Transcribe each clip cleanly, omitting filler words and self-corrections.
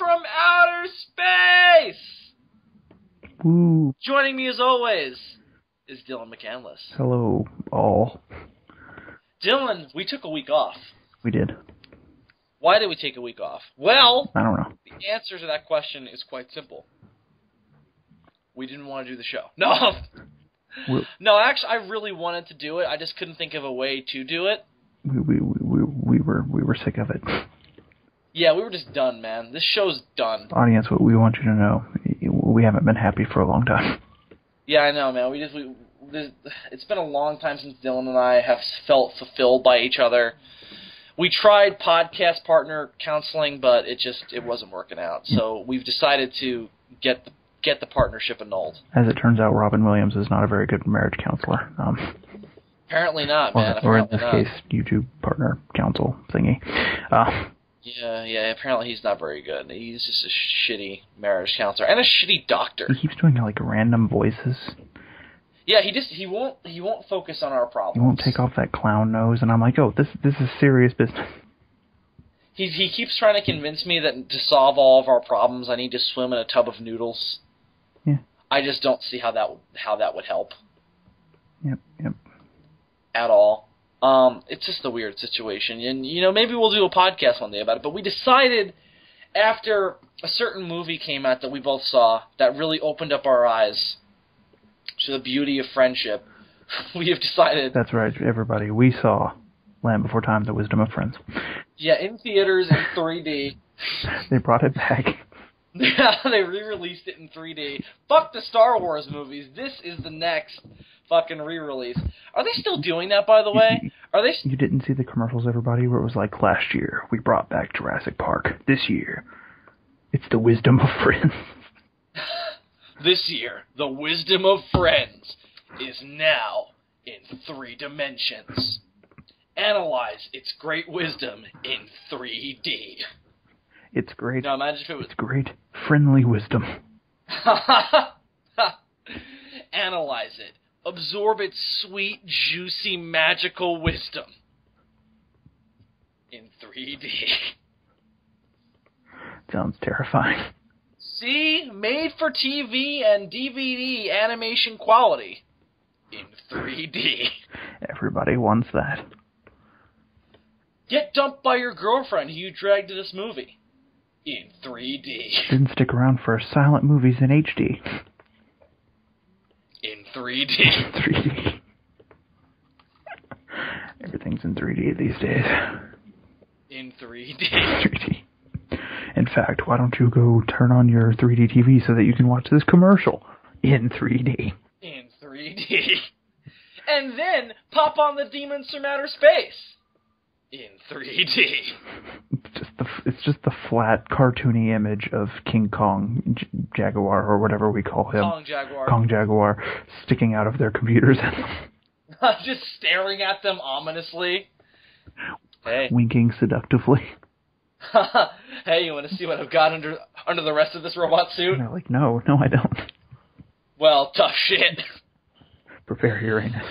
from outer space! Woo. Joining me as always is Dylan McCandless. Hello, all. Dylan, we took a week off. We did. Why did we take a week off? Well, I don't know. the answer to that question is quite simple. We didn't want to do the show. No! No, actually, I really wanted to do it. I just couldn't think of a way to do it. We were sick of it. Yeah, we were just done, man. This show's done. Audience, what we want you to know, we haven't been happy for a long time. Yeah, I know, man. It's been a long time since Dylan and I have felt fulfilled by each other. We tried podcast partner counseling, but it wasn't working out. So we've decided to get the partnership annulled. As it turns out, Robin Williams is not a very good marriage counselor. Apparently not, man. Or in this case, YouTube partner counsel thingy. Yeah. Apparently he's not very good. He's just a shitty marriage counselor and a shitty doctor. He keeps doing like random voices. Yeah, he won't focus on our problems. He won't take off that clown nose, and I'm like, oh, this is serious business. He keeps trying to convince me that to solve all of our problems, I need to swim in a tub of noodles. Yeah. I just don't see how that would help. Yep. At all. It's just a weird situation, and maybe we'll do a podcast one day about it. But we decided after a certain movie came out that we both saw that really opened up our eyes to the beauty of friendship. We have decided. That's right, everybody. We saw Land Before Time: The Wisdom of Friends. Yeah, in theaters in 3D. They brought it back. Yeah, they re-released it in 3D. Fuck the Star Wars movies. This is the next fucking re-release. Are they still doing that, by the way? You didn't see the commercials, everybody, where it was like, last year, we brought back Jurassic Park. This year, it's The Wisdom of Friends. This year, The Wisdom of Friends is now in 3 dimensions. Analyze its great wisdom in 3D. It's great. Now imagine if it was... It's great, friendly wisdom. Analyze it. Absorb its sweet, juicy, magical wisdom. In 3D. Sounds terrifying. See? Made for TV and DVD animation quality. In 3D. Everybody wants that. Get dumped by your girlfriend who you dragged to this movie. In 3D. Didn't stick around for silent movies in HD. In 3D. In 3D. Everything's in 3D these days. In 3D. 3D. In fact, why don't you go turn on your 3D TV so that you can watch this commercial in 3D? In 3D. And then pop on the Demons from Outer Space. In 3D. It's just the flat, cartoony image of King Kong Jaguar, or whatever we call him. Kong Jaguar, sticking out of their computers. Just staring at them ominously. Hey. Winking seductively. Hey, you want to see what I've got under the rest of this robot suit? And they're like, no, I don't. Well, tough shit. Prepare Uranus.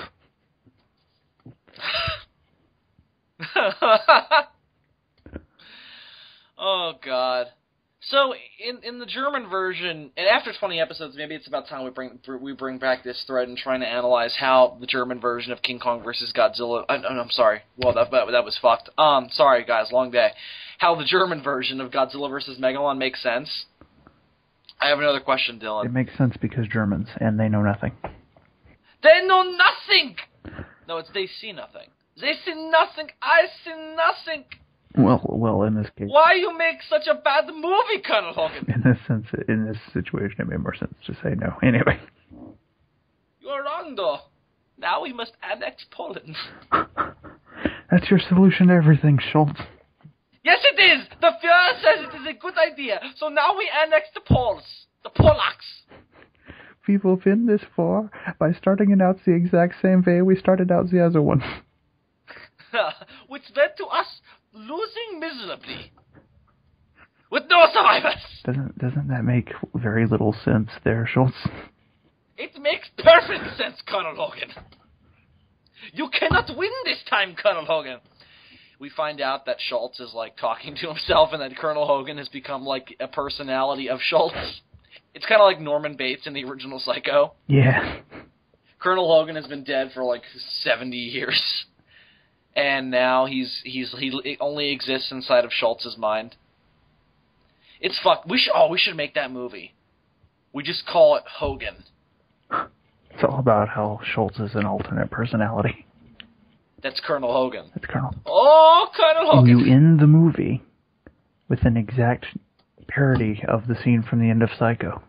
Oh, God. So, in the German version, and after 20 episodes, maybe it's about time we bring back this thread and trying to analyze how the German version of King Kong vs. Godzilla... I'm sorry. Well, that was fucked. Sorry, guys. Long day. How the German version of Godzilla vs. Megalon makes sense. I have another question, Dylan. It makes sense because Germans, and they know nothing. They know nothing! No, it's they see nothing. They see nothing. I see nothing. Well, in this case... Why you make such a bad movie, Colonel Hogan? In this situation, it made more sense to say no. Anyway. You're wrong, though. Now we must annex Poland. That's your solution to everything, Schultz. Yes, it is! The Führer says it is a good idea. So now we annex the Poles. The Polacks. We've been this far by starting out the exact same way we started out the other one. Which led to us losing miserably. With no survivors. Doesn't that make very little sense there, Schultz? It makes perfect sense, Colonel Hogan. You cannot win this time, Colonel Hogan. we find out that Schultz is, like, talking to himself and that Colonel Hogan has become, like, a personality of Schultz. It's kind of like Norman Bates in the original Psycho. Yeah. Colonel Hogan has been dead for, like, 70 years. And now he only exists inside of Schultz's mind. It's fucked. We should make that movie. We just call it Hogan. It's all about how Schultz is an alternate personality. That's Colonel Hogan. That's Colonel. Oh, Colonel Hogan. And you end the movie with an exact parody of the scene from the end of Psycho.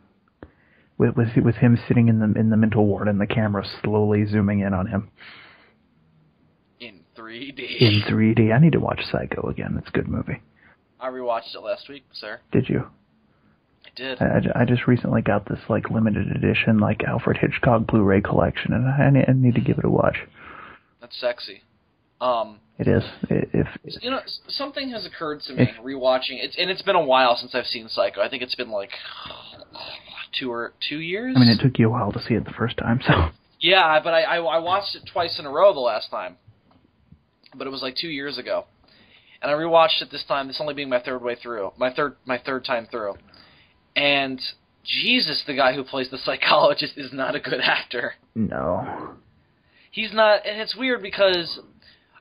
With him sitting in the mental ward and the camera slowly zooming in on him. In 3D. In 3D. I need to watch Psycho again. It's a good movie. I rewatched it last week, sir. Did you? I did. I just recently got this like limited edition like Alfred Hitchcock Blu-ray collection, and I need to give it a watch. That's sexy. It is. You know, something has occurred to me rewatching it, and it's been a while since I've seen Psycho. I think it's been like 2 years. I mean, it took you a while to see it the first time, so. Yeah, but I watched it twice in a row the last time, but it was like 2 years ago, and I rewatched it this time. This only being my third time through, and Jesus, the guy who plays the psychologist is not a good actor. No. He's not, and it's weird because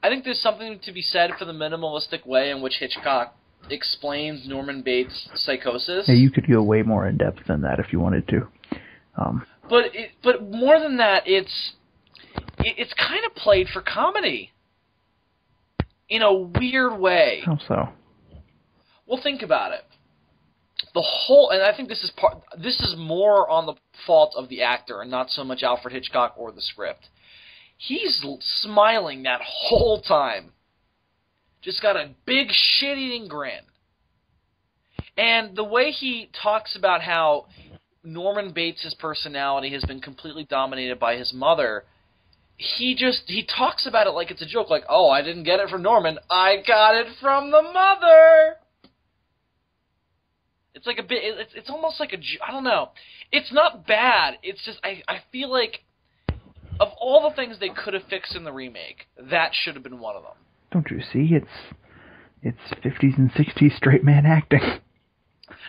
I think there's something to be said for the minimalistic way in which Hitchcock explains Norman Bates' psychosis. Yeah, you could go way more in depth than that if you wanted to. But more than that, it's kind of played for comedy in a weird way. How so? Well, think about it. And I think this is more on the fault of the actor and not so much Alfred Hitchcock or the script. He's smiling that whole time. Just got a big shit-eating grin. And the way he talks about how Norman Bates' personality has been completely dominated by his mother, he talks about it like it's a joke, like, oh, I didn't get it from Norman, I got it from the mother! It's like a bit, it's almost like I don't know. It's not bad, it's just, I feel like, of all the things they could have fixed in the remake, that should have been one of them. Don't you see? It's 50s and 60s straight man acting.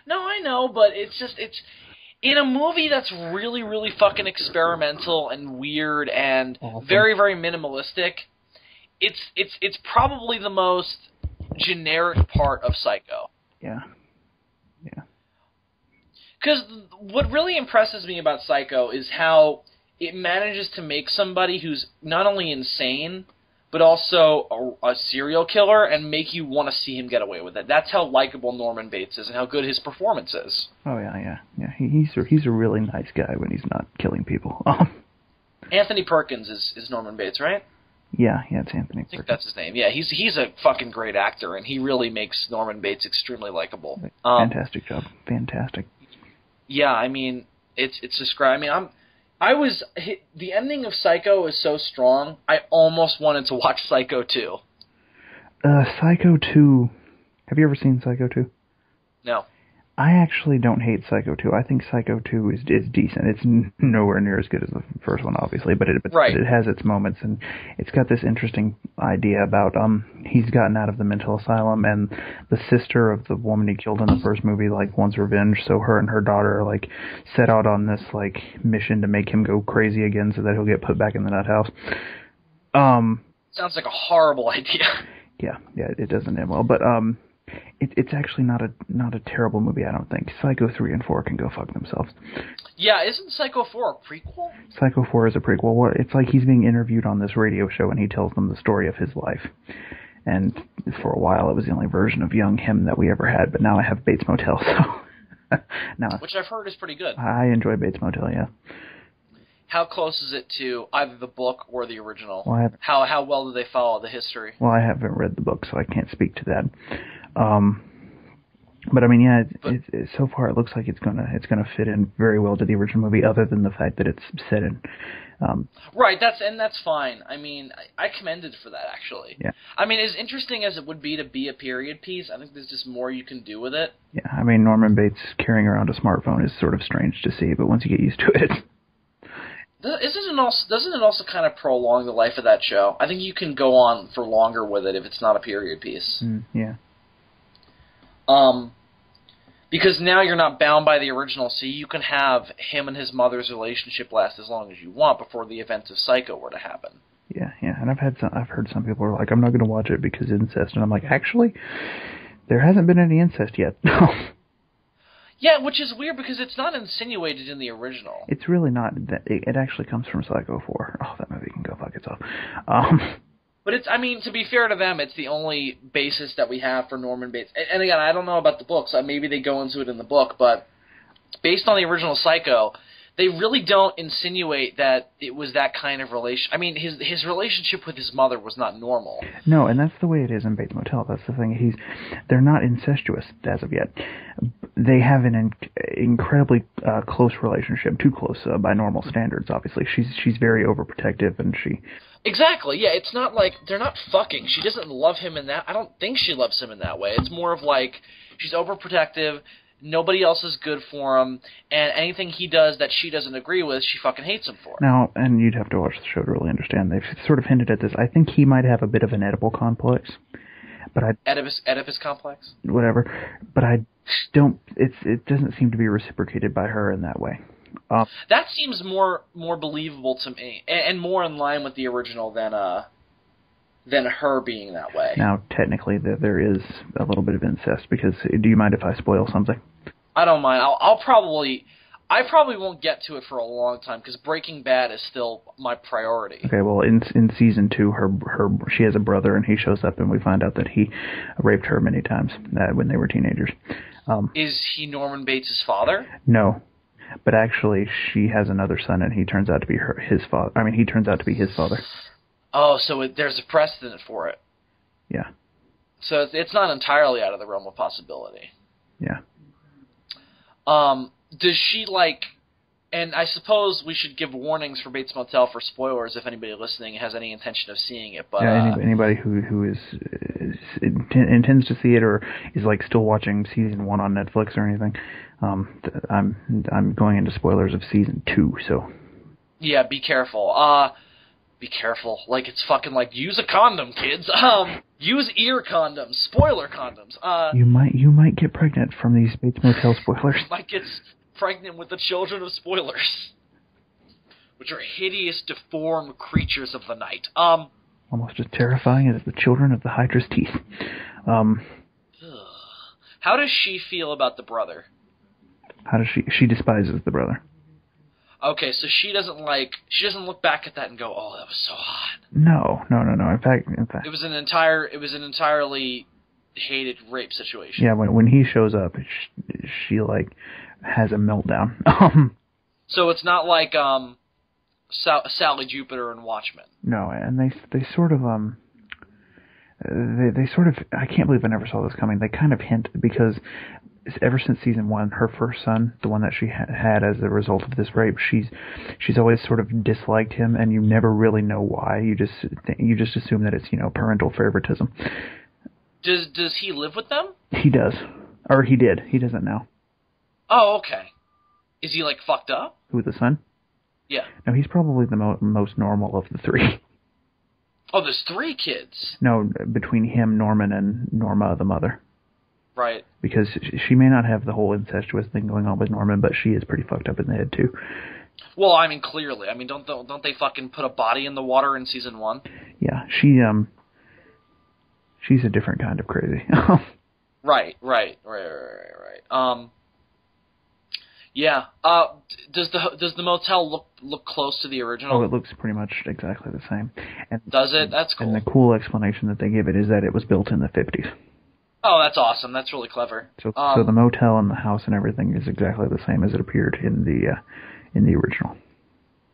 No, I know, but it's in a movie that's really, really fucking experimental and weird and very, very minimalistic. It's probably the most generic part of Psycho. Yeah. Yeah. Because what really impresses me about Psycho is how it manages to make somebody who's not only insane, but also a serial killer, and make you want to see him get away with it. That's how likable Norman Bates is, and how good his performance is. Oh yeah. He's a really nice guy when he's not killing people. Anthony Perkins is Norman Bates, right? Yeah, it's Anthony Perkins. I think that's his name. Yeah, he's a fucking great actor, and he really makes Norman Bates extremely likable. Fantastic job. Fantastic. Yeah, I mean, it's described. I mean, the ending of Psycho is so strong, I almost wanted to watch Psycho 2. Psycho 2. Have you ever seen Psycho 2? No. I actually don't hate Psycho 2. I think Psycho 2 is decent. It's nowhere near as good as the first one, obviously, but it has its moments, and it's got this interesting idea about he's gotten out of the mental asylum, and the sister of the woman he killed in the first movie like wants revenge, so her and her daughter like set out on this like mission to make him go crazy again, so that he'll get put back in the nut house. Sounds like a horrible idea. Yeah, it doesn't end well, but It's actually not a terrible movie, I don't think. Psycho 3 and 4 can go fuck themselves. Yeah, isn't Psycho 4 a prequel? Psycho 4 is a prequel. It's like he's being interviewed on this radio show and he tells them the story of his life. And for a while it was the only version of young him that we ever had, but now I have Bates Motel, so... Which I've heard is pretty good. I enjoy Bates Motel, yeah. How close is it to either the book or the original? Well, how well do they follow the history? Well, I haven't read the book, so I can't speak to that. But I mean, yeah, so far it looks like it's gonna fit in very well to the original movie, other than the fact that it's set in. Right, that's fine. I mean, I commend it for that, actually. Yeah. I mean, as interesting as it would be to be a period piece, I think there's just more you can do with it. Yeah, I mean, Norman Bates carrying around a smartphone is sort of strange to see, but once you get used to it, Doesn't it also kind of prolong the life of that show? I think you can go on for longer with it if it's not a period piece. Yeah. Because now you're not bound by the original, so you can have him and his mother's relationship last as long as you want before the events of Psycho were to happen. Yeah, and I've heard some people are like, I'm not going to watch it because incest, and I'm like, actually, there hasn't been any incest yet. Yeah, which is weird because it's not insinuated in the original. It's really not. It actually comes from Psycho 4. Oh, that movie can go fuck itself. But to be fair to them, it's the only basis that we have for Norman Bates. And again, I don't know about the books. Maybe they go into it in the book, but based on the original Psycho, they really don't insinuate that it was that kind of relation. His relationship with his mother was not normal. No, and that's the way it is in Bates Motel. That's the thing. They're not incestuous as of yet. They have an incredibly close relationship, too close by normal standards. Obviously, she's very overprotective, and she. Exactly. Yeah, it's not like they're not fucking. She doesn't love him in that. I don't think she loves him in that way. It's more of like she's overprotective. Nobody else is good for him, and anything he does that she doesn't agree with, she fucking hates him for. Now, and you'd have to watch the show to really understand. They've sort of hinted at this. I think he might have a bit of an Oedipal complex, but Oedipus complex. Whatever, but I don't. It doesn't seem to be reciprocated by her in that way. That seems more believable to me, and more in line with the original than her being that way. Now, technically, there is a little bit of incest, because do you mind if I spoil something? I don't mind. I probably won't get to it for a long time, because Breaking Bad is still my priority. Okay, well, in season 2, she has a brother, and he shows up, and we find out that he raped her many times when they were teenagers. Is he Norman Bates' father? No. But actually, she has another son, and he turns out to be his father. He turns out to be his father. Oh, so there's a precedent for it. Yeah. So it's not entirely out of the realm of possibility. Yeah. Does she, and I suppose we should give warnings for Bates Motel for spoilers if anybody listening has any intention of seeing it. But yeah, anybody who intends to see it or is still watching season 1 on Netflix or anything, I'm going into spoilers of season 2. So yeah, be careful. Be careful. It's fucking use a condom, kids. Use ear condoms. Spoiler condoms. You might get pregnant from these Bates Motel spoilers. You might get pregnant with the children of spoilers, which are hideous, deformed creatures of the night. Almost as terrifying as the children of the Hydra's teeth. How does she feel about the brother? How does she despises the brother. Okay, so she doesn't look back at that and go, "Oh, that was so hot." No. In fact, it was an entirely hated rape situation. Yeah, when he shows up, she has a meltdown. So it's not like Sally Jupiter and Watchmen. No, and they sort of they sort of, I can't believe I never saw this coming. They kind of hint, because ever since season 1, her first son, the one that she had as a result of this rape, she's always sort of disliked him, and you never really know why. You just assume that it's parental favoritism. Does he live with them? He does, or he did. He doesn't now. Oh, okay. Is he fucked up? Who, the son? Yeah. No, he's probably the most normal of the 3. Oh, there's 3 kids. No, between him, Norman, and Norma, the mother. Right. Because she may not have the whole incestuous thing going on with Norman, but she is pretty fucked up in the head too. Well, clearly. Don't they fucking put a body in the water in season 1? Yeah, she's a different kind of crazy. Right. Yeah. Does the motel look close to the original? Oh, it looks pretty much exactly the same. And does it? That's cool. And the cool explanation that they give it is that it was built in the 50s. Oh, that's awesome. That's really clever. So the motel and the house and everything is exactly the same as it appeared in the original.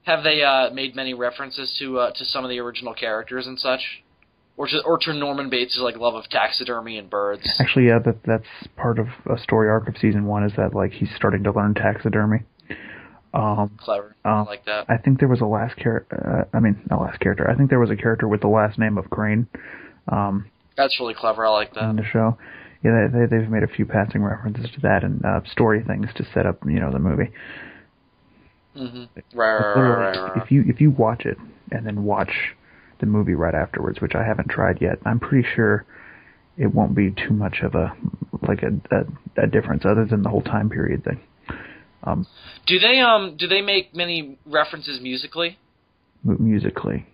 Have they made many references to some of the original characters and such? Or to Norman Bates' love of taxidermy and birds? Actually, yeah, that's part of a story arc of season 1, is that he's starting to learn taxidermy. Clever. I like that. I think there was not last character. I think there was a character with the last name of Crane. That's really clever. I like that. In the show. Yeah, they've made a few passing references to that and story things to set up, the movie. Mm-hmm. Right. If you watch it and then watch the movie right afterwards, which I haven't tried yet, I'm pretty sure it won't be too much of a difference other than the whole time period thing. Do they make many references musically? Musically.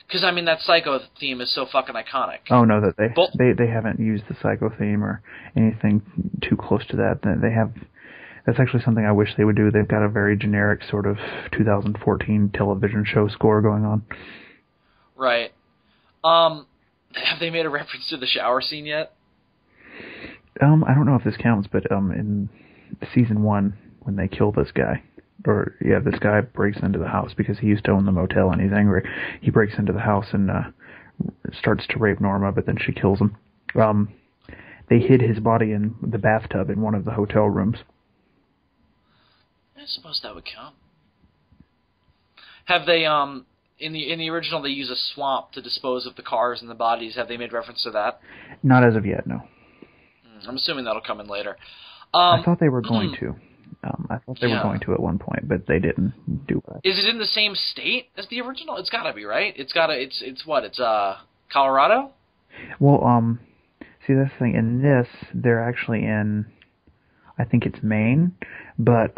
Because I mean that Psycho theme is so fucking iconic. Oh no, that they haven't used the Psycho theme or anything too close to that. They have. That's actually something I wish they would do. They've got a very generic sort of 2014 television show score going on. Right. Have they made a reference to the shower scene yet? I don't know if this counts, but in season 1, when they kill this guy, this guy breaks into the house because he used to own the motel and he's angry. He breaks into the house and starts to rape Norma, but then she kills him. They hid his body in the bathtub in one of the hotel rooms. I suppose that would count. Have they in the original they use a swamp to dispose of the cars and the bodies? Have they made reference to that? Not as of yet, no. I'm assuming that'll come in later. I thought they were going to. I thought they were going to at one point, but they didn't do that. Is it in the same state as the original? It's got to be, right? It's what? It's Colorado? Well, see, that's the thing. In this, they're actually in, I think it's Maine, but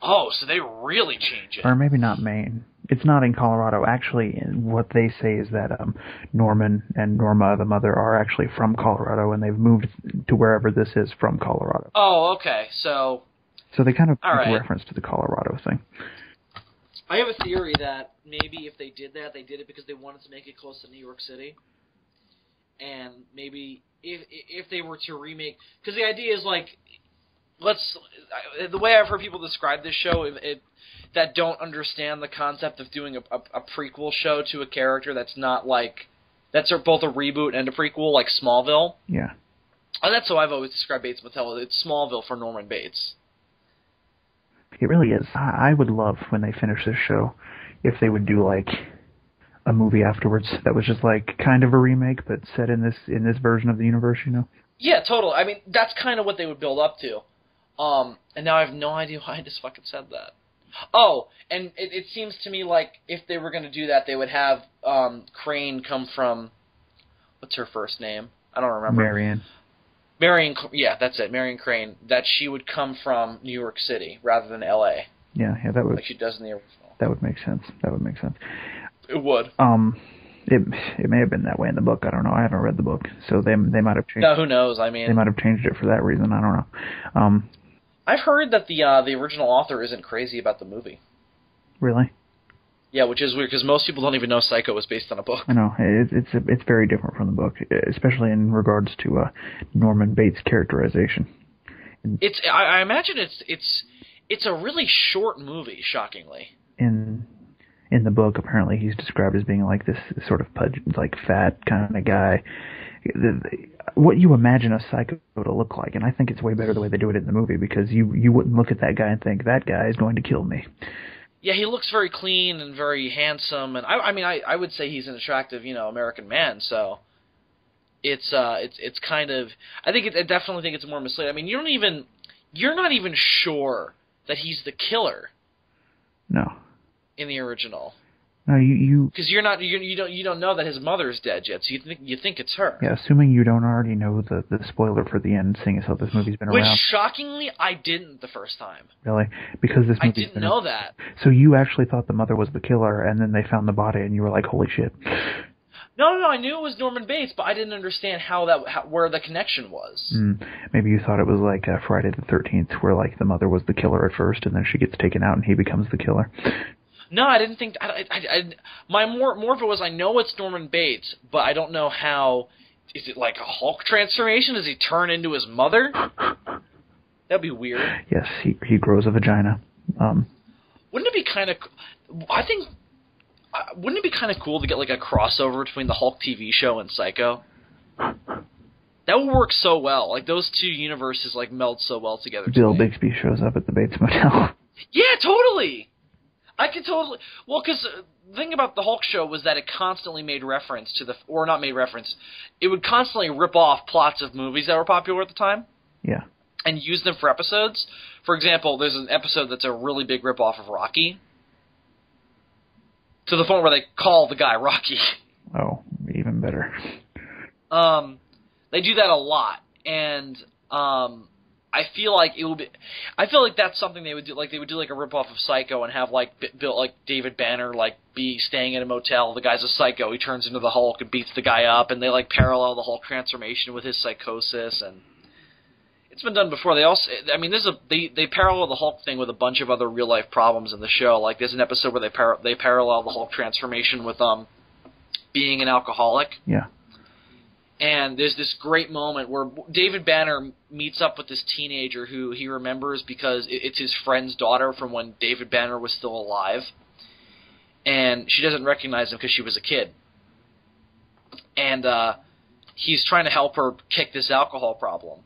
oh, so they really change it. Or maybe not Maine. It's not in Colorado. Actually, what they say is that Norman and Norma, the mother, are actually from Colorado, and they've moved to wherever this is from Colorado. Oh, okay. So they kind of make reference to the Colorado thing. I have a theory that maybe if they did that, they did it because they wanted to make it close to New York City. And maybe if they were to remake... Because the idea is like... The way I've heard people describe this show, that don't understand the concept of doing a prequel show to a character that's not like... That's both a reboot and a prequel, like Smallville. Yeah. And that's how I've always described Bates Motel. It's Smallville for Norman Bates. It really is. I would love, when they finish this show, if they would do, like, a movie afterwards that was just, like, kind of a remake, but set in this version of the universe, you know? Yeah, totally. I mean, that's kind of what they would build up to. And now I have no idea why I just fucking said that. Oh, and it seems to me like if they were going to do that, they would have Crane come from... What's her first name? I don't remember. Marion, yeah, that's it, Marion Crane, that she would come from New York City rather than L.A. Yeah, that would... Like she does in the original. That would make sense. It would. It may have been that way in the book. I don't know. I haven't read the book, so they might have changed. No, who knows? I mean, they might have changed it for that reason. I don't know. I've heard that the original author isn't crazy about the movie. Really? Yeah, which is weird because most people don't even know Psycho was based on a book. I know it's very different from the book, especially in regards to Norman Bates' characterization. I imagine it's a really short movie, shockingly. In the book, apparently he's described as being like this sort of like fat kind of guy. What you imagine a psycho to look like, and I think it's way better the way they do it in the movie because you wouldn't look at that guy and think that guy is going to kill me. Yeah, he looks very clean and very handsome, and I would say he's an attractive, American man. So it's kind of, I definitely think it's more misleading. I mean, you're not even sure that he's the killer. No. In the original. No, you because you don't know that his mother's dead yet, so you think it's her. Yeah, assuming you don't already know the spoiler for the end, seeing as how this movie's been around. Which shockingly, I didn't the first time. Really, because this movie's I didn't know that. So you actually thought the mother was the killer, and then they found the body, and you were like, "Holy shit!" No, I knew it was Norman Bates, but I didn't understand where the connection was. Maybe you thought it was like Friday the 13th, where like the mother was the killer at first, and then she gets taken out, and he becomes the killer. No, I didn't think. My more of it was I know it's Norman Bates, but I don't know how. Is it like a Hulk transformation? Does he turn into his mother? That'd be weird. Yes, he grows a vagina. Wouldn't it be kind of? I think. Wouldn't it be kind of cool to get like a crossover between the Hulk TV show and Psycho? That would work so well. Like those two universes like meld so well together. Bill Bixby shows up at the Bates Motel. Yeah, totally. I could totally... Well, because the thing about the Hulk show was that it constantly made reference to or not made reference, it would constantly rip off plots of movies that were popular at the time. Yeah. And use them for episodes. For example, there's an episode that's a really big ripoff of Rocky, to the point where they call the guy Rocky. Oh, even better. They do that a lot, and I feel like it would be. I feel like that's something they would do. Like they would do like a ripoff of Psycho and have like built like David Banner like be staying in a motel. The guy's a psycho. He turns into the Hulk and beats the guy up, and they like parallel the Hulk transformation with his psychosis. And it's been done before. They also, I mean, they parallel the Hulk thing with a bunch of other real life problems in the show. Like there's an episode where they parallel the Hulk transformation with being an alcoholic. Yeah. And there's this great moment where David Banner meets up with this teenager who he remembers because it's his friend's daughter from when David Banner was still alive. And she doesn't recognize him because she was a kid. And he's trying to help her kick this alcohol problem.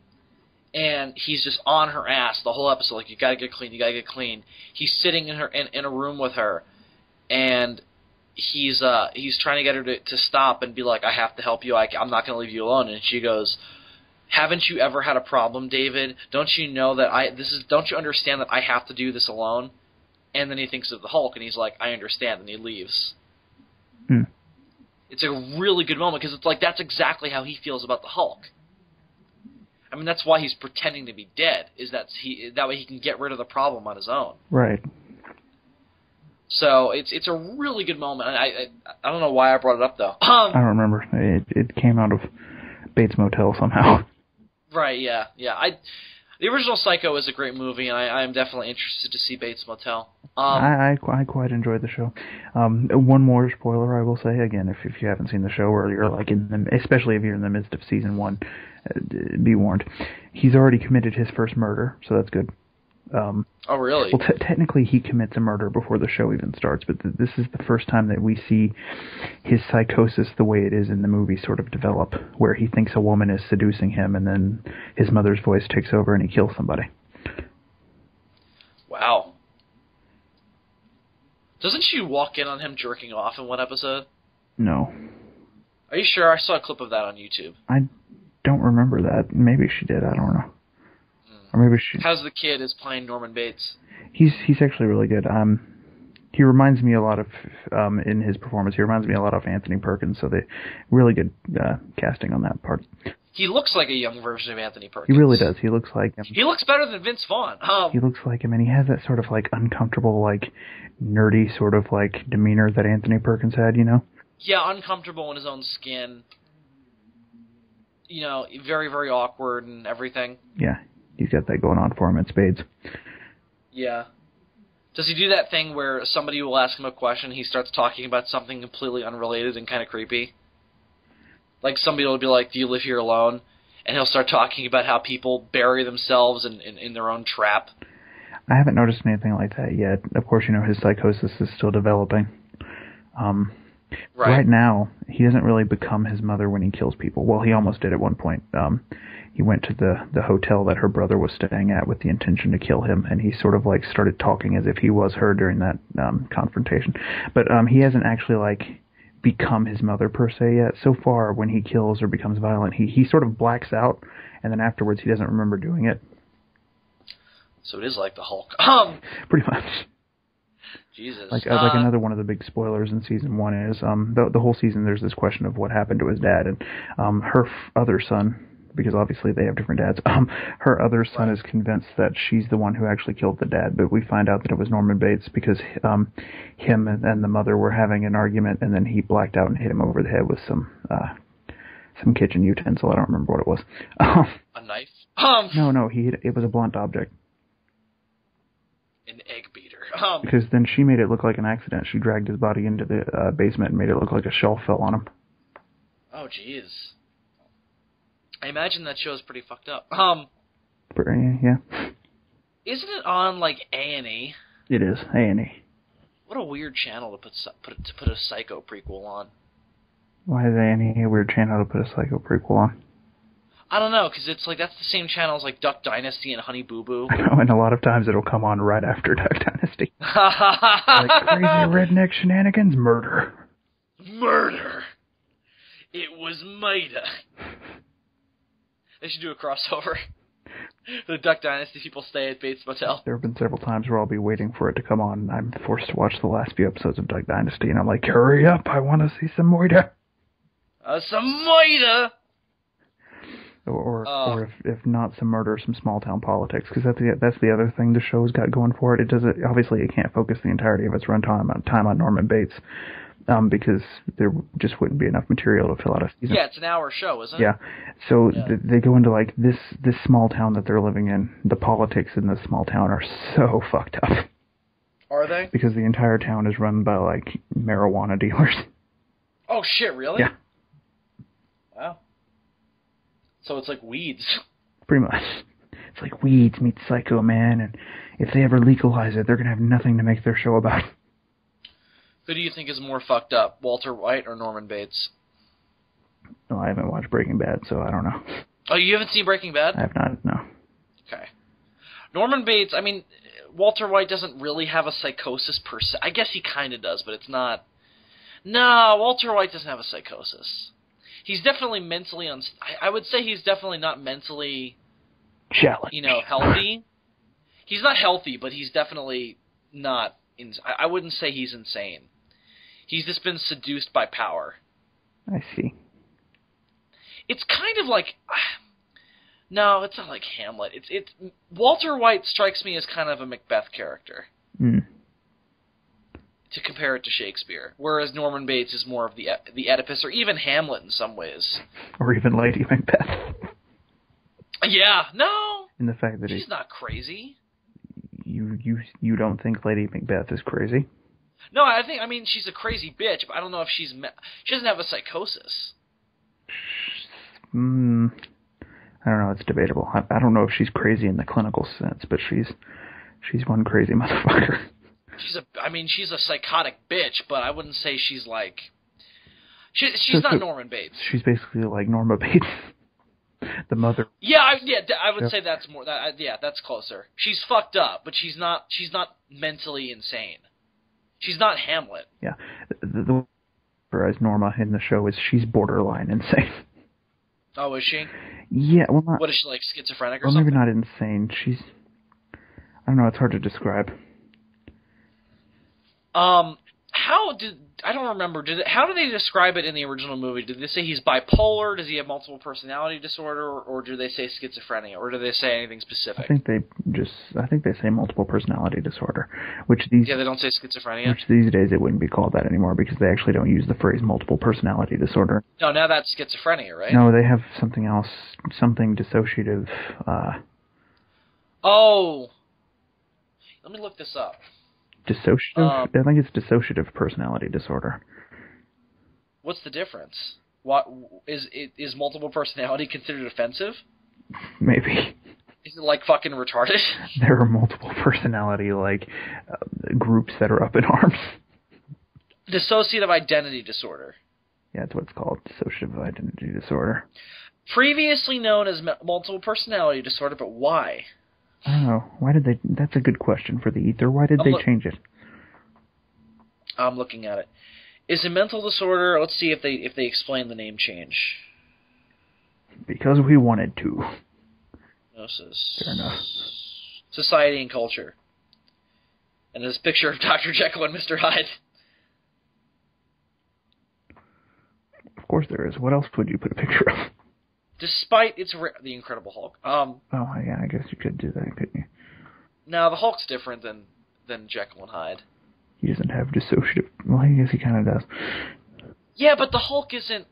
And he's just on her ass the whole episode, like, you gotta get clean, you gotta get clean. He's sitting in a room with her, and he's trying to get her to stop and be like, I have to help you, I'm not going to leave you alone. And she goes, haven't you ever had a problem, David? Don't you know that don't you understand that I have to do this alone? And then he thinks of the Hulk, and he's like, I understand, and he leaves. It's a really good moment, because it's like, that's exactly how he feels about the Hulk. I mean, that's why he's pretending to be dead, is that way he can get rid of the problem on his own. Right. So it's a really good moment. I don't know why I brought it up though. I don't remember. It came out of Bates Motel somehow. Right. Yeah. The original Psycho is a great movie, and I am definitely interested to see Bates Motel. I quite enjoyed the show. One more spoiler I will say again, if you haven't seen the show or you're like especially if you're in the midst of season 1, be warned. He's already committed his first murder, so that's good. Oh, really? Well, technically he commits a murder before the show even starts, but this is the first time that we see his psychosis the way it is in the movie sort of develop, where he thinks a woman is seducing him, and then his mother's voice takes over and he kills somebody. Wow. Doesn't she walk in on him jerking off in one episode? No. Are you sure? I saw a clip of that on YouTube. I don't remember that. Maybe she did. I don't know. Or maybe she... How's the kid is playing Norman Bates? He's actually really good. He reminds me a lot of, in his performance, he reminds me a lot of Anthony Perkins, so they really good casting on that part. He looks like a young version of Anthony Perkins. He really does. He looks like him. He looks better than Vince Vaughn. He looks like him, and he has that sort of like uncomfortable, like nerdy sort of like demeanor that Anthony Perkins had, you know? Yeah, uncomfortable in his own skin. You know, very, very awkward and everything. Yeah. He's got that going on for him in spades. Yeah. Does he do that thing where somebody will ask him a question, he starts talking about something completely unrelated and kind of creepy? Like somebody will be like, do you live here alone? And he'll start talking about how people bury themselves in their own trap. I haven't noticed anything like that yet. Of course, you know, his psychosis is still developing. Right now, he doesn't really become his mother when he kills people. Well, he almost did at one point. He went to the hotel that her brother was staying at with the intention to kill him, and he sort of like started talking as if he was her during that confrontation. But he hasn't actually like become his mother per se yet. So far, when he kills or becomes violent, he sort of blacks out, and then afterwards he doesn't remember doing it. So it is like the Hulk. Pretty much. Jesus. Like another one of the big spoilers in season 1 is the whole season there's this question of what happened to his dad, and her other son, because obviously they have different dads, her other son is convinced that she's the one who actually killed the dad, but we find out that it was Norman Bates because him and the mother were having an argument, and then he blacked out and hit him over the head with some kitchen utensil. I don't remember what it was. A knife? No, it was a blunt object. An egg beater. Because then she made it look like an accident. She dragged his body into the basement and made it look like a shelf fell on him. Oh, jeez. I imagine that show's pretty fucked up. Yeah. Isn't it on, like, A&E? It is, A&E. What a weird channel to put a Psycho prequel on. Why is A&E a weird channel to put a Psycho prequel on? I don't know, because it's like that's the same channel as like Duck Dynasty and Honey Boo Boo. I know, and a lot of times it'll come on right after Duck Dynasty. Like crazy redneck shenanigans, murder. Murder. It was Maida. They should do a crossover. The Duck Dynasty people stay at Bates Motel. There have been several times where I'll be waiting for it to come on. I'm forced to watch the last few episodes of Duck Dynasty, and I'm like, hurry up, I want to see some moida. Some moida! Or if not some murder, some small town politics, because that's the other thing the show's got going for it. Obviously it can't focus the entirety of its runtime on Norman Bates, because there just wouldn't be enough material to fill out a season. Yeah, it's an hour show, isn't it? Yeah, so they go into like this small town that they're living in. The politics in this small town are so fucked up. Are they? Because the entire town is run by like marijuana dealers. Oh shit! Really? Yeah. Wow. So it's like Weeds. Pretty much. It's like Weeds meets Psycho, man, and if they ever legalize it, they're going to have nothing to make their show about. Who do you think is more fucked up, Walter White or Norman Bates? No, I haven't watched Breaking Bad, so I don't know. Oh, you haven't seen Breaking Bad? I have not, no. Okay. Norman Bates, I mean, Walter White doesn't really have a psychosis per se. I guess he kind of does, but it's not... No, Walter White doesn't have a psychosis. He's definitely mentally I would say he's definitely not mentally, challenged, healthy. He's not healthy, but he's definitely not. I wouldn't say he's insane. He's just been seduced by power. I see. It's kind of like, no, it's not like Hamlet. It's Walter White strikes me as kind of a Macbeth character. To compare it to Shakespeare, whereas Norman Bates is more of the Oedipus, or even Hamlet in some ways, or even Lady Macbeth. Yeah, no. In the fact that she's not crazy. You don't think Lady Macbeth is crazy? No, I mean she's a crazy bitch, but I don't know if she doesn't have a psychosis. I don't know. It's debatable. I don't know if she's crazy in the clinical sense, but she's one crazy motherfucker. She's a psychotic bitch, but I wouldn't say she's like... She's not Norman Bates. She's basically like Norma Bates, the mother. Yeah, I would say that's more... that's closer. She's fucked up, but she's not mentally insane. She's not Hamlet. Yeah. The as Norma in the show is she's borderline insane. Oh, is she? Yeah, well not... What, is she like schizophrenic or something? Maybe not insane. She's... I don't know, it's hard to describe. I don't remember. How do they describe it in the original movie? Did they say he's bipolar? Does he have multiple personality disorder? Or do they say schizophrenia? Or do they say anything specific? I think they say multiple personality disorder, they don't say schizophrenia? Which these days it wouldn't be called that anymore because they actually don't use the phrase multiple personality disorder. No, now that's schizophrenia, right? No, they have something else, something dissociative. Oh! Let me look this up. Dissociative? I think it's dissociative personality disorder. What's the difference? What is multiple personality considered offensive? Maybe. Is it like fucking retarded? There are multiple personality groups that are up in arms. Dissociative identity disorder. Yeah, that's what it's called. Dissociative identity disorder. Previously known as multiple personality disorder, but why? I don't know. Why did they... That's a good question for the ether. Why did they change it? I'm looking at it. Is a mental disorder... Let's see if they explain the name change. Because we wanted to. Gnosis. Fair enough. Society and culture. And there's a picture of Dr. Jekyll and Mr. Hyde. Of course there is. What else would you put a picture of? Despite the Incredible Hulk. Oh, yeah, I guess you could do that, couldn't you? No, the Hulk's different than Jekyll and Hyde. He doesn't have dissociative... Well, I guess he kind of does. Yeah, but the Hulk isn't...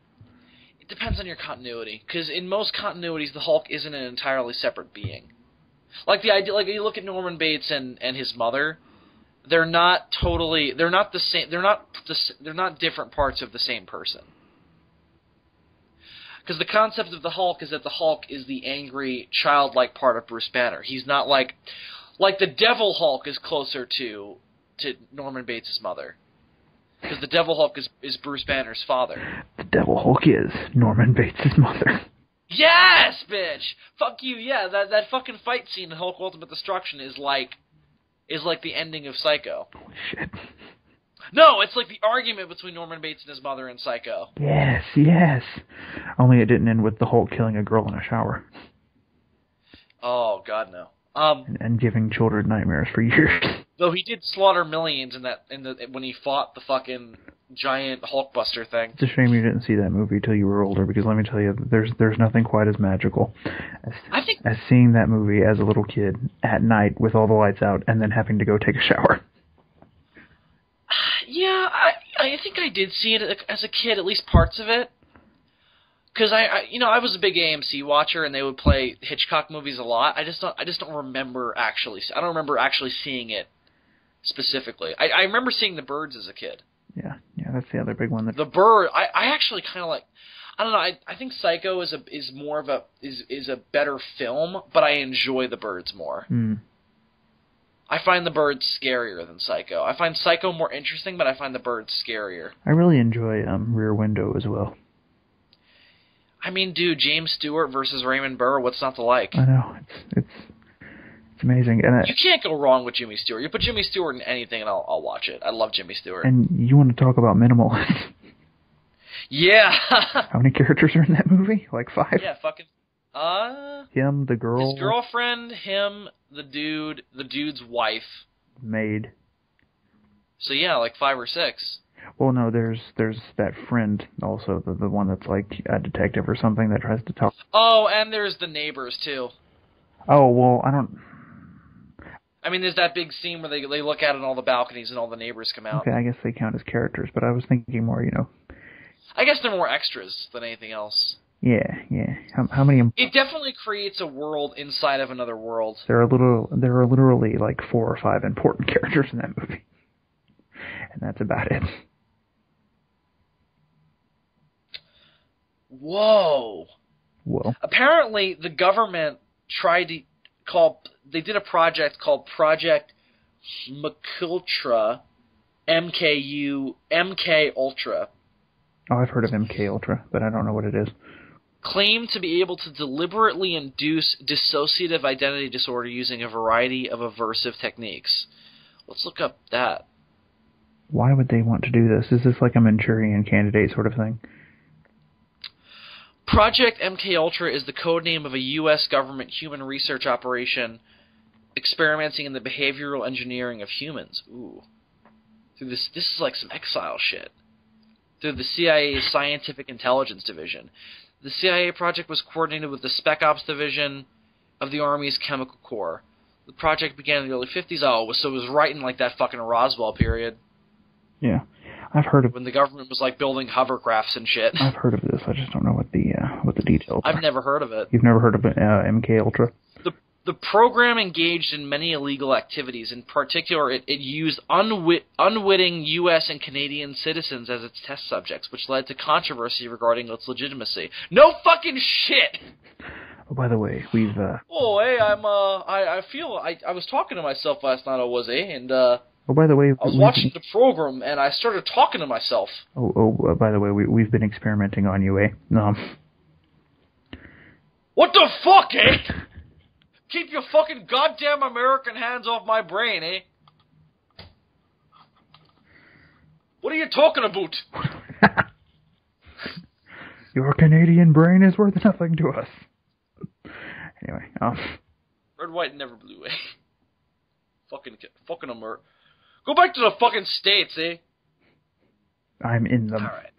It depends on your continuity. Because in most continuities, the Hulk isn't an entirely separate being. Like the idea... Like, you look at Norman Bates and his mother, they're not totally... They're not the same... They're not different parts of the same person. Because the concept of the Hulk is that the Hulk is the angry, childlike part of Bruce Banner. He's not like the Devil Hulk is closer to Norman Bates' mother. Because the Devil Hulk is Bruce Banner's father. The Devil Hulk is Norman Bates' mother. Yes, bitch! Fuck you, yeah. That fucking fight scene in Hulk Ultimate Destruction is like the ending of Psycho. Holy shit. No, it's like the argument between Norman Bates and his mother in Psycho. Yes. Only it didn't end with the Hulk killing a girl in a shower. Oh God, no. And giving children nightmares for years. Though he did slaughter millions when he fought the fucking giant Hulkbuster thing. It's a shame you didn't see that movie till you were older, because let me tell you, there's nothing quite as magical as seeing that movie as a little kid at night with all the lights out and then having to go take a shower. Yeah, I think I did see it as a kid, at least parts of it. Because I was a big AMC watcher, and they would play Hitchcock movies a lot. I just don't remember actually. I don't remember actually seeing it specifically. I remember seeing The Birds as a kid. Yeah, that's the other big one. The Bird, I actually kind of like. I don't know. I think Psycho is a better film, but I enjoy The Birds more. Mm. I find The Birds scarier than Psycho. I find Psycho more interesting, but I find The Birds scarier. I really enjoy Rear Window as well. I mean, dude, James Stewart versus Raymond Burr, what's not to like? I know, it's amazing. And you can't go wrong with Jimmy Stewart. You put Jimmy Stewart in anything, and I'll watch it. I love Jimmy Stewart. And you want to talk about minimalist? Yeah. How many characters are in that movie? Like 5? Yeah, fucking. Him, the girl, his girlfriend, him, the dude's wife, maid. So yeah, like 5 or 6. Well, no, there's that friend also, the one that's like a detective or something that tries to talk. Oh, and there's the neighbors too. Oh, well, I mean, there's that big scene where they look out on all the balconies and all the neighbors come out. Okay, I guess they count as characters, but I was thinking more, I guess they're more extras than anything else. Yeah. How many? It definitely creates a world inside of another world. There are literally like 4 or 5 important characters in that movie, and that's about it. Whoa. Apparently, the government they did a project called Project MKUltra, MK Ultra. Oh, I've heard of MK Ultra, but I don't know what it is. Claimed to be able to deliberately induce dissociative identity disorder using a variety of aversive techniques. Let's look up that. Why would they want to do this? Is this like a Manchurian Candidate sort of thing? Project MKUltra is the code name of a U.S. government human research operation experimenting in the behavioral engineering of humans. Ooh. This is like some X-File shit. Through the CIA's Scientific Intelligence Division. The CIA project was coordinated with the Spec Ops Division of the Army's Chemical Corps. The project began in the early 50s. So it was right in like that fucking Roswell period. Yeah. I've heard of when the government was like building hovercrafts and shit. I've heard of this. I just don't know what the details are. I've never heard of it. You've never heard of MK Ultra? The program engaged in many illegal activities. In particular, it used unwitting U.S. and Canadian citizens as its test subjects, which led to controversy regarding its legitimacy. No fucking shit. Oh, by the way, we've. Oh, hey, I feel I was talking to myself last night. I was, and. Oh, by the way, I was watching the program and I started talking to myself. By the way, we've been experimenting on you, What the fuck, eh? Keep your fucking goddamn American hands off my brain, eh? What are you talking about? Your Canadian brain is worth nothing to us. Anyway, Red, white, and never blue, eh? Fucking America. Go back to the fucking States, eh? I'm in them. Alright.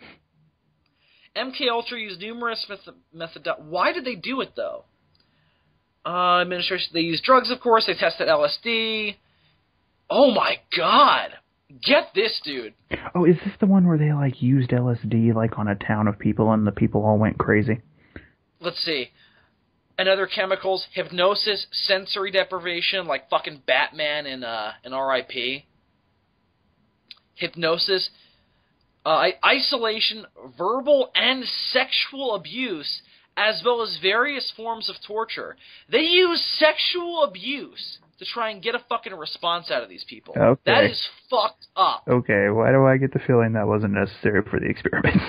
MKUltra used numerous methods. Why did they do it, though? Administration. They used drugs, of course. They tested LSD. Oh my god! Get this, dude. Oh, is this the one where they like used LSD like on a town of people and the people all went crazy? Let's see. And other chemicals, hypnosis, sensory deprivation, like fucking Batman in R.I.P. Hypnosis, isolation, verbal and sexual abuse, as well as various forms of torture. They use sexual abuse to try and get a fucking response out of these people. Okay. That is fucked up. Okay, why do I get the feeling that wasn't necessary for the experiment?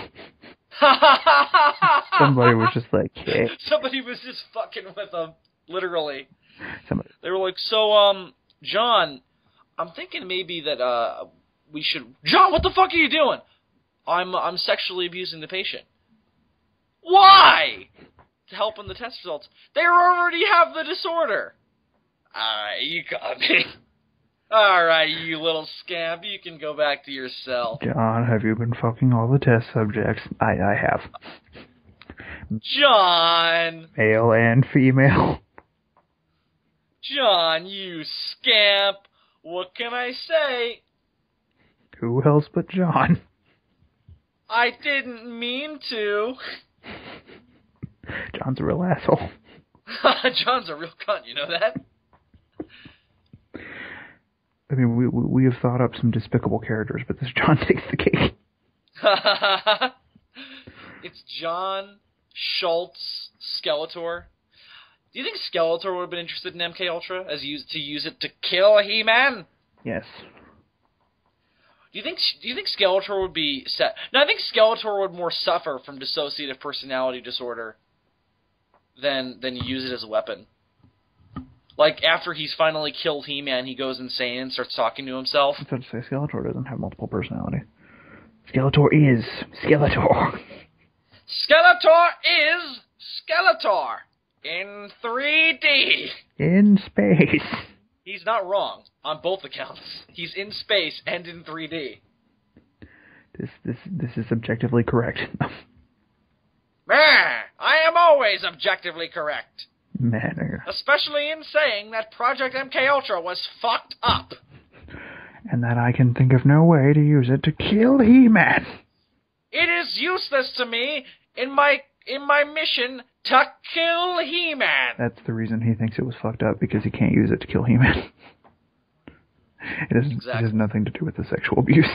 Somebody was just like, hey. Somebody was just fucking with them, literally. Somebody. They were like, so, John, I'm thinking maybe that, we should... John, what the fuck are you doing? I'm sexually abusing the patient. Why? to help in the test results. They already have the disorder. Alright, you got me. Alright, you little scamp, you can go back to your cell. John, have you been fucking all the test subjects? I have. John! Male and female. John, you scamp! What can I say? Who else but John? I didn't mean to. John's a real asshole. John's a real cunt, you know that? I mean, we have thought up some despicable characters, but this John takes the cake. It's John Schultz Skeletor. Do you think Skeletor would have been interested in MK Ultra to use it to kill He-Man? Yes. Do you think Skeletor would be set? No, I think Skeletor would more suffer from dissociative personality disorder than use it as a weapon. Like, after he's finally killed He-Man, he goes insane and starts talking to himself. I was about to say, Skeletor doesn't have multiple personality. Skeletor is Skeletor. Skeletor is Skeletor in 3D. In space. He's not wrong on both accounts. He's in space and in 3D. This is objectively correct. I am always objectively correct. Man. Especially in saying that Project MK Ultra was fucked up. And that I can think of no way to use it to kill He-Man. It is useless to me in my mission to kill He-Man. That's the reason he thinks it was fucked up, because he can't use it to kill He-Man. It has nothing to do with the sexual abuse.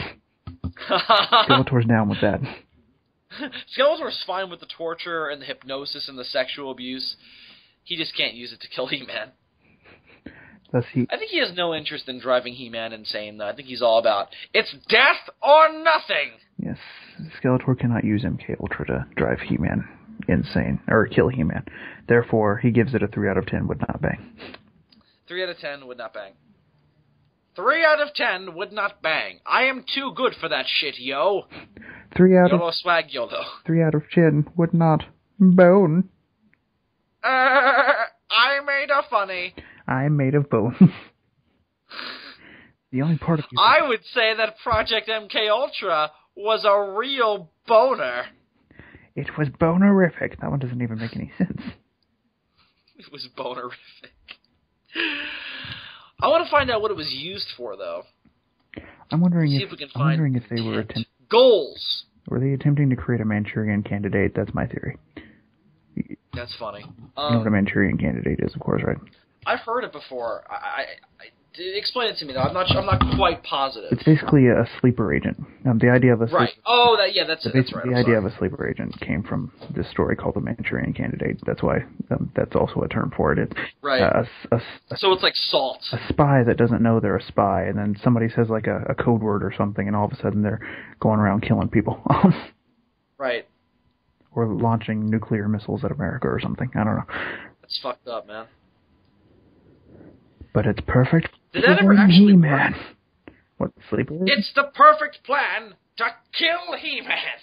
Skeletor's down with that. Skeletor's fine with the torture and the hypnosis and the sexual abuse. He just can't use it to kill He-Man. I think he has no interest in driving He-Man insane, though. I think he's all about, it's death or nothing! Yes, Skeletor cannot use MK Ultra to drive He-Man insane, or kill He-Man. Therefore, he gives it a 3 out of 10 would not bang. 3 out of 10 would not bang. 3 out of 10 would not bang. I am too good for that shit, yo. 3 out YOLO of swag, YOLO. 3 out of 10 would not bone. I made a funny. I'm made of bones. The only part of you... I would say that Project MK Ultra was a real boner. It was bonerific. That one doesn't even make any sense. It was bonerific. I want to find out what it was used for, though. I'm wondering if they were goals. Were they attempting to create a Manchurian Candidate? That's my theory. That's funny. You know what a Manchurian Candidate is, of course, right? I've heard it before. Explain it to me, though. I'm not quite positive. It's basically a sleeper agent. The idea of a right. Oh, that's right. The idea of a sleeper agent came from this story called the Manchurian Candidate. That's why that's also a term for it. It's right. So it's like salt. A spy that doesn't know they're a spy, and then somebody says like a code word or something, and all of a sudden they're going around killing people. Right. Or launching nuclear missiles at America or something. I don't know. That's fucked up, man. But it's perfect. Did that ever actually He-Man. What, sleeper? It's the perfect plan to kill He-Man.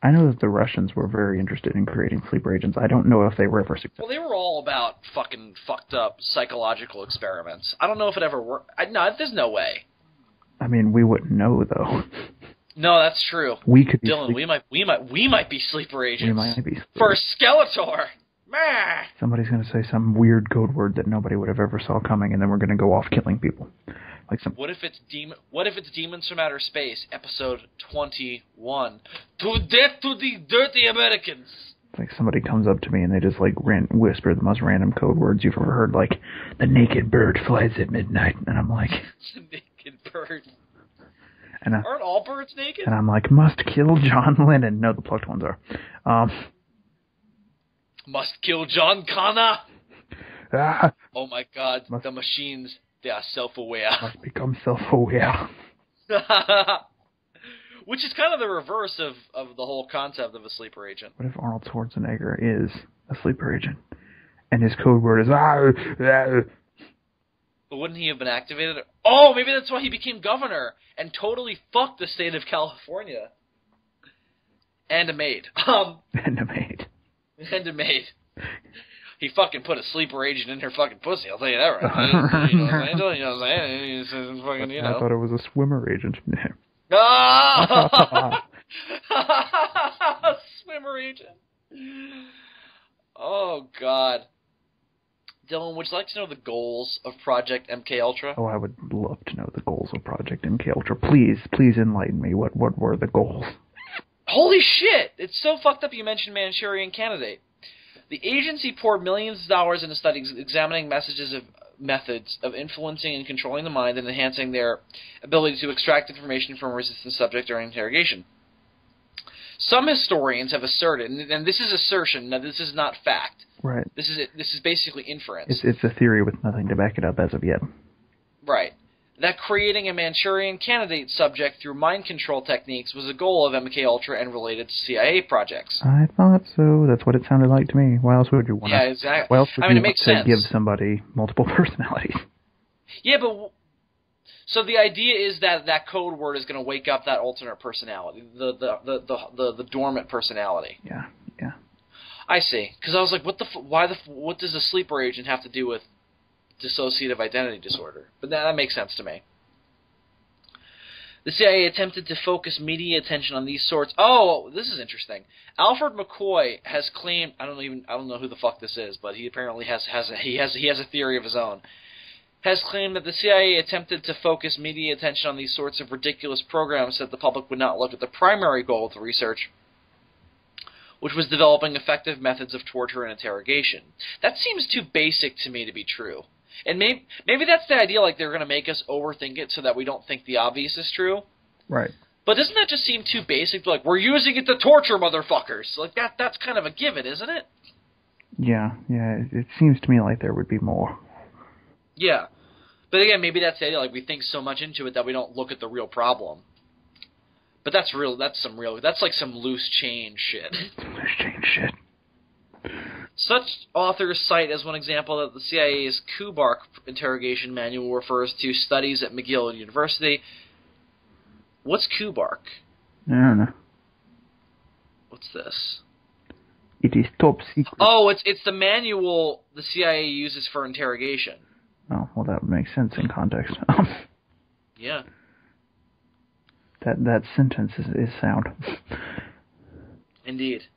I know that the Russians were very interested in creating sleeper agents. I don't know if they were ever successful. Well, they were all about fucking fucked up psychological experiments. I don't know if it ever worked. No, there's no way. I mean, we wouldn't know, though. No, that's true. We could be Dylan, we might be sleeper agents. We might be. For Skeletor. Meh. Somebody's going to say some weird code word that nobody would have ever saw coming, and then we're going to go off killing people. What if it's Demons from Outer Space, episode 21? To death to the dirty Americans. It's like somebody comes up to me and they just like whisper the most random code words you've ever heard, like the naked bird flies at midnight, and I'm like, the naked bird. And aren't all birds naked? And I'm like, must kill John Lennon. No, the plucked ones are. Must kill John Connor. Ah. Oh my God, the machines, they are self-aware. Must become self-aware. Which is kind of the reverse of the whole concept of a sleeper agent. What if Arnold Schwarzenegger is a sleeper agent? And his code word is, ah. But wouldn't he have been activated? Oh, maybe that's why he became governor and totally fucked the state of California. And a maid. And a maid. And a maid. He fucking put a sleeper agent in her fucking pussy. I'll tell you that right. You know what I'm saying? He's fucking, you know. I thought it was a swimmer agent. Ah! Swimmer agent. Oh God. Dylan, would you like to know the goals of Project MK Ultra? Oh, I would love to know the goals of Project MK Ultra. Please enlighten me. What were the goals? Holy shit! It's so fucked up you mentioned Manchurian Candidate. The agency poured millions of dollars into studies examining methods of influencing and controlling the mind and enhancing their ability to extract information from a resistant subject during interrogation. Some historians have asserted, and this is assertion, now this is not fact. Right. This is basically inference. It's a theory with nothing to back it up as of yet. Right. That creating a Manchurian Candidate subject through mind control techniques was a goal of MKUltra and related CIA projects. I thought so. That's what it sounded like to me. Why else would you want to? Yeah, exactly. Why else would you it want makes to sense. give somebody multiple personalities? Yeah, but so the idea is that code word is going to wake up that alternate personality, the dormant personality. Yeah. I see. Because I was like, what does a sleeper agent have to do with dissociative identity disorder? But that makes sense to me. The CIA attempted to focus media attention on these sorts. Oh, this is interesting. Alfred McCoy has claimed. I don't know who the fuck this is, but he apparently has a theory of his own. Has claimed that the CIA attempted to focus media attention on these sorts of ridiculous programs so that the public would not look at the primary goal of the research, which was developing effective methods of torture and interrogation. That seems too basic to me to be true. And maybe that's the idea, like they're going to make us overthink it so that we don't think the obvious is true. Right. But doesn't that just seem too basic? Like, we're using it to torture motherfuckers. Like, that's kind of a given, isn't it? Yeah, it seems to me like there would be more. Yeah. But again, maybe that's the idea, like we think so much into it that we don't look at the real problem. But that's like some loose change shit. Loose change shit. Such authors cite as one example that the CIA's Kubark interrogation manual refers to studies at McGill University. What's Kubark? I don't know. What's this? It is top secret. Oh, it's the manual the CIA uses for interrogation. Oh, well, that would make sense in context. Yeah. That sentence is sound. Indeed.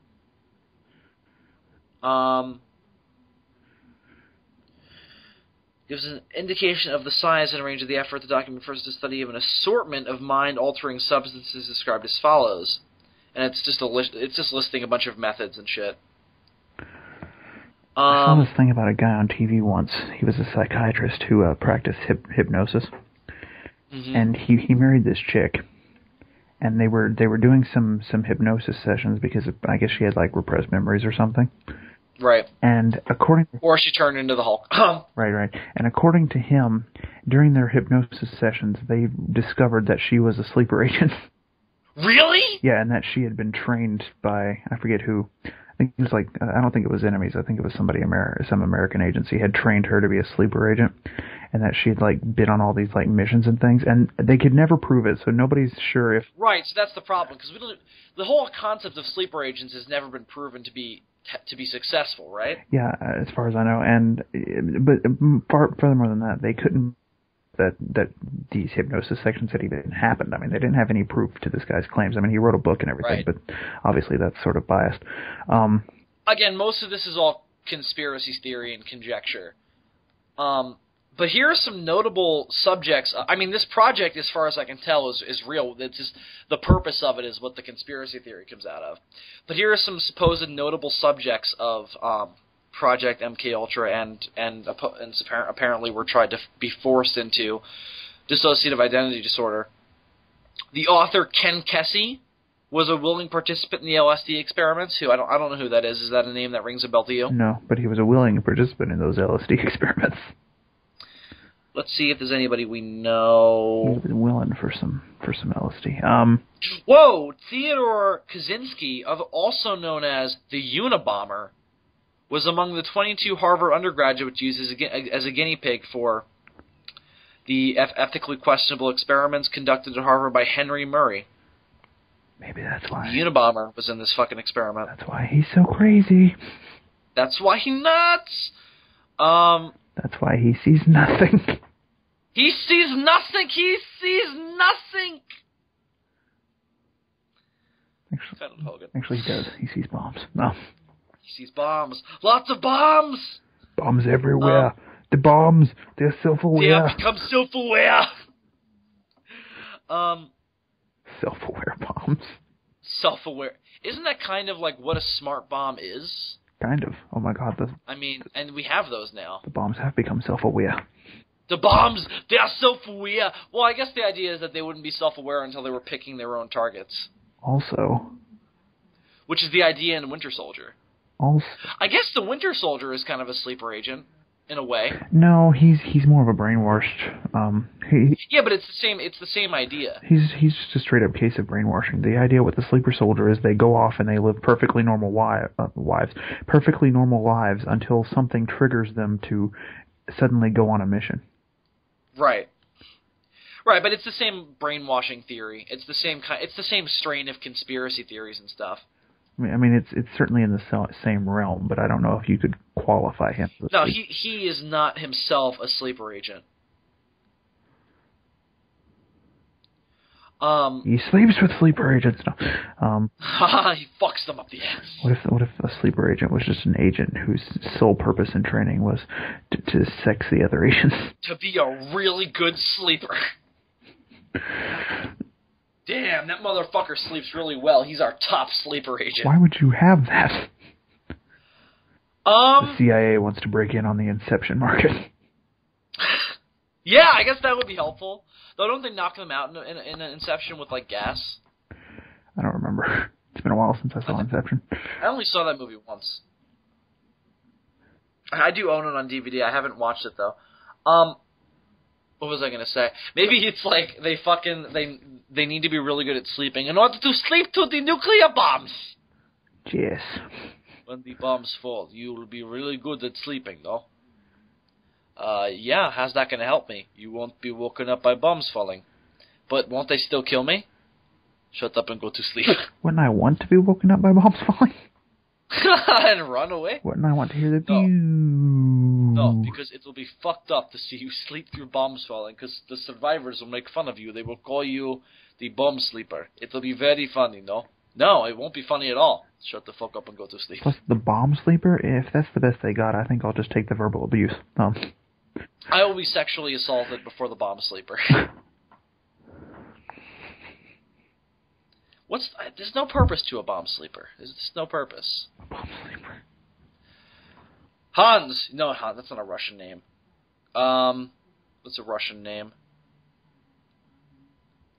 Gives an indication of the size and range of the effort. The document refers to the study of an assortment of mind-altering substances described as follows, and it's just listing a bunch of methods and shit. I saw this thing about a guy on TV once. He was a psychiatrist who practiced hypnosis, and he married this chick. And they were doing some hypnosis sessions because I guess she had like repressed memories or something. Right. And or she turned into the Hulk. Right. And according to him, during their hypnosis sessions, they discovered that she was a sleeper agent. Really? Yeah, and that she had been trained by I forget who. I think it was like I don't think it was enemies. I think it was some American agency had trained her to be a sleeper agent. And that she had like been on all these like missions and things, and they could never prove it, so nobody's sure if. Right, so that's the problem because the whole concept of sleeper agents has never been proven to be successful, right? Yeah, as far as I know, but furthermore than that, they couldn't that these hypnosis sections had even happened. I mean, they didn't have any proof to this guy's claims. I mean, he wrote a book and everything, but obviously that's sort of biased. Again, most of this is all conspiracy theory and conjecture. But here are some notable subjects. I mean, this project, as far as I can tell, is real. It's just the purpose of it is what the conspiracy theory comes out of. But here are some supposed notable subjects of Project MKUltra, and apparently were tried to be forced into dissociative identity disorder. The author Ken Kesey was a willing participant in the LSD experiments. Who I don't know who that is. Is that a name that rings a bell to you? No, but he was a willing participant in those LSD experiments. Let's see if there's anybody we know. He was willing for some LSD. Whoa! Theodore Kaczynski, also known as the Unabomber, was among the 22 Harvard undergraduates used as a guinea pig for the ethically questionable experiments conducted at Harvard by Henry Murray. Maybe that's why. The Unabomber was in this fucking experiment. That's why he's so crazy. That's why he nuts. That's why he sees nothing. He sees nothing. He sees nothing. Actually, he does. He sees bombs. No. He sees bombs. Lots of bombs. Bombs everywhere. The bombs. They're self-aware. They have become self-aware. Self-aware bombs. Self-aware. Isn't that kind of like what a smart bomb is? Kind of. Oh my god. And we have those now. The bombs have become self-aware. The bombs, they are self-aware. Well, I guess the idea is that they wouldn't be self-aware until they were picking their own targets. Also. Which is the idea in Winter Soldier. Also. I guess the Winter Soldier is kind of a sleeper agent, in a way. No, he's more of a brainwashed. Yeah, but it's the same idea. He's just a straight up case of brainwashing. The idea with the sleeper soldier is they go off and they live perfectly normal lives until something triggers them to suddenly go on a mission. Right. Right, but it's the same brainwashing theory. It's the same strain of conspiracy theories and stuff. I mean, it's certainly in the same realm, but I don't know if you could qualify him. No, he is not himself a sleeper agent. He sleeps with sleeper agents. No. He fucks them up the ass. What if a sleeper agent was just an agent whose sole purpose in training was to sex the other agents? To be a really good sleeper. Damn, that motherfucker sleeps really well. He's our top sleeper agent. Why would you have that? The CIA wants to break in on the Inception market. Yeah, I guess that would be helpful. Though, don't they knock them out in an Inception with, like, gas? I don't remember. It's been a while since I saw Inception. I only saw that movie once. I do own it on DVD. I haven't watched it, though. What was I going to say? Maybe it's like they need to be really good at sleeping in order to sleep to the nuclear bombs. Yes. When the bombs fall, you will be really good at sleeping, no? Yeah, how's that going to help me? You won't be woken up by bombs falling. But won't they still kill me? Shut up and go to sleep. Wouldn't I want to be woken up by bombs falling? And run away? Wouldn't I want to hear the pew? No, because it will be fucked up to see you sleep through bombs falling, because the survivors will make fun of you. They will call you the bomb sleeper. It will be very funny, no? No, it won't be funny at all. Shut the fuck up and go to sleep. Plus, the bomb sleeper, if that's the best they got, I think I'll just take the verbal abuse. I will be sexually assaulted before the bomb sleeper. There's no purpose to a bomb sleeper. There's just no purpose. A bomb sleeper. Hans! No, Hans, that's not a Russian name. What's a Russian name?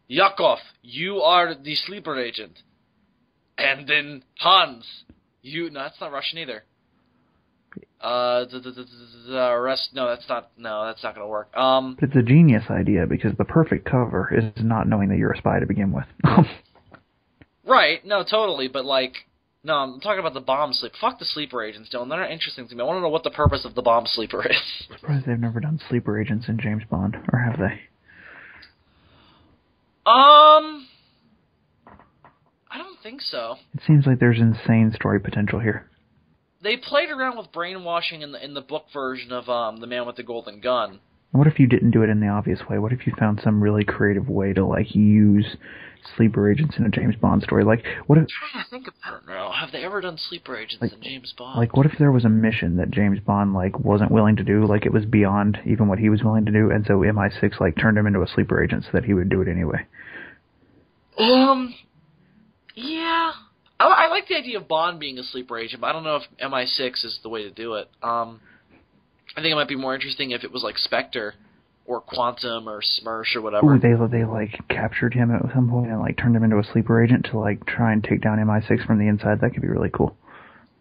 Yakov, you are the sleeper agent. And then Hans, no, that's not Russian either. The rest, no, that's not gonna work. It's a genius idea because the perfect cover is not knowing that you're a spy to begin with. Right, no, totally, but no, I'm talking about the bomb sleeper. Fuck the sleeper agents, Dylan. They're not interesting to me. I want to know what the purpose of the bomb sleeper is. I'm surprised they've never done sleeper agents in James Bond, or have they? I don't think so. It seems like there's insane story potential here. They played around with brainwashing in the book version of The Man with the Golden Gun. What if you didn't do it in the obvious way? What if you found some really creative way to use sleeper agents in a James Bond story? What if? I'm trying to think about it now. Have they ever done sleeper agents in James Bond? What if there was a mission that James Bond wasn't willing to do? It was beyond even what he was willing to do, and so MI6 turned him into a sleeper agent so that he would do it anyway. Yeah. I like the idea of Bond being a sleeper agent, but I don't know if MI6 is the way to do it. I think it might be more interesting if it was Spectre or Quantum or Smersh or whatever. Ooh, they captured him at some point and turned him into a sleeper agent to try and take down MI6 from the inside. That could be really cool.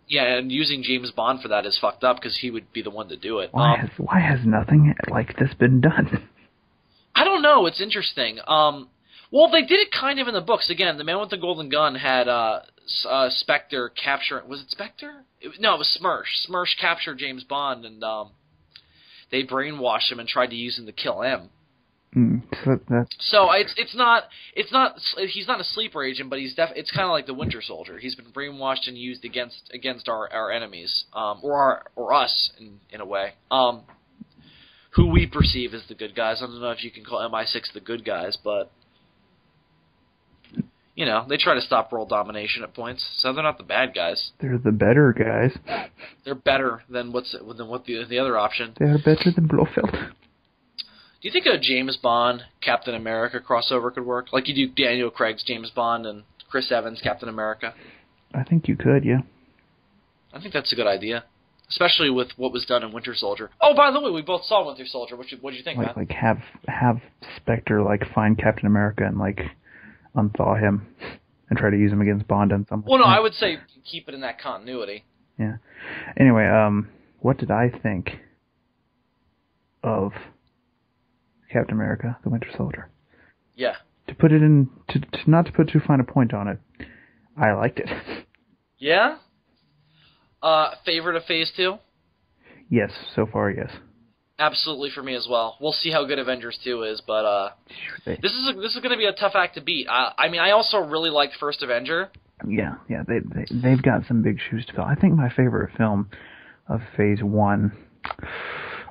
Yeah, and using James Bond for that is fucked up because he would be the one to do it. Why has nothing like this been done? I don't know. It's interesting. Well, they did it kind of in the books. Again, The Man with the Golden Gun had Spectre capture. Was it Spectre? No, it was Smersh. Smersh captured James Bond, and they brainwashed him and tried to use him to kill him. So it's not he's not a sleeper agent, but it's kind of like the Winter Soldier. He's been brainwashed and used against our enemies, or us in a way, who we perceive as the good guys. I don't know if you can call MI6 the good guys, but they try to stop world domination at points, so they're not the bad guys. They're the better guys. They're better than what the other option. They're better than Blofeld. Do you think a James Bond, Captain America crossover could work? Like you do Daniel Craig's James Bond and Chris Evans, Captain America? I think you could, yeah. I think that's a good idea. Especially with what was done in Winter Soldier. Oh, by the way, we both saw Winter Soldier. What did you think, man? Like have Spectre find Captain America and unthaw him and try to use him against Bond on some. Well, no, I would say keep it in that continuity. Yeah. Anyway, what did I think of Captain America, the Winter Soldier? Yeah. To put it in, to not to put too fine a point on it, I liked it. Yeah? Favorite of Phase 2? Yes, so far, yes. Absolutely for me as well. We'll see how good Avengers 2 is, but this is going to be a tough act to beat. I also really liked First Avenger. Yeah, they've got some big shoes to fill. I think my favorite film of Phase 1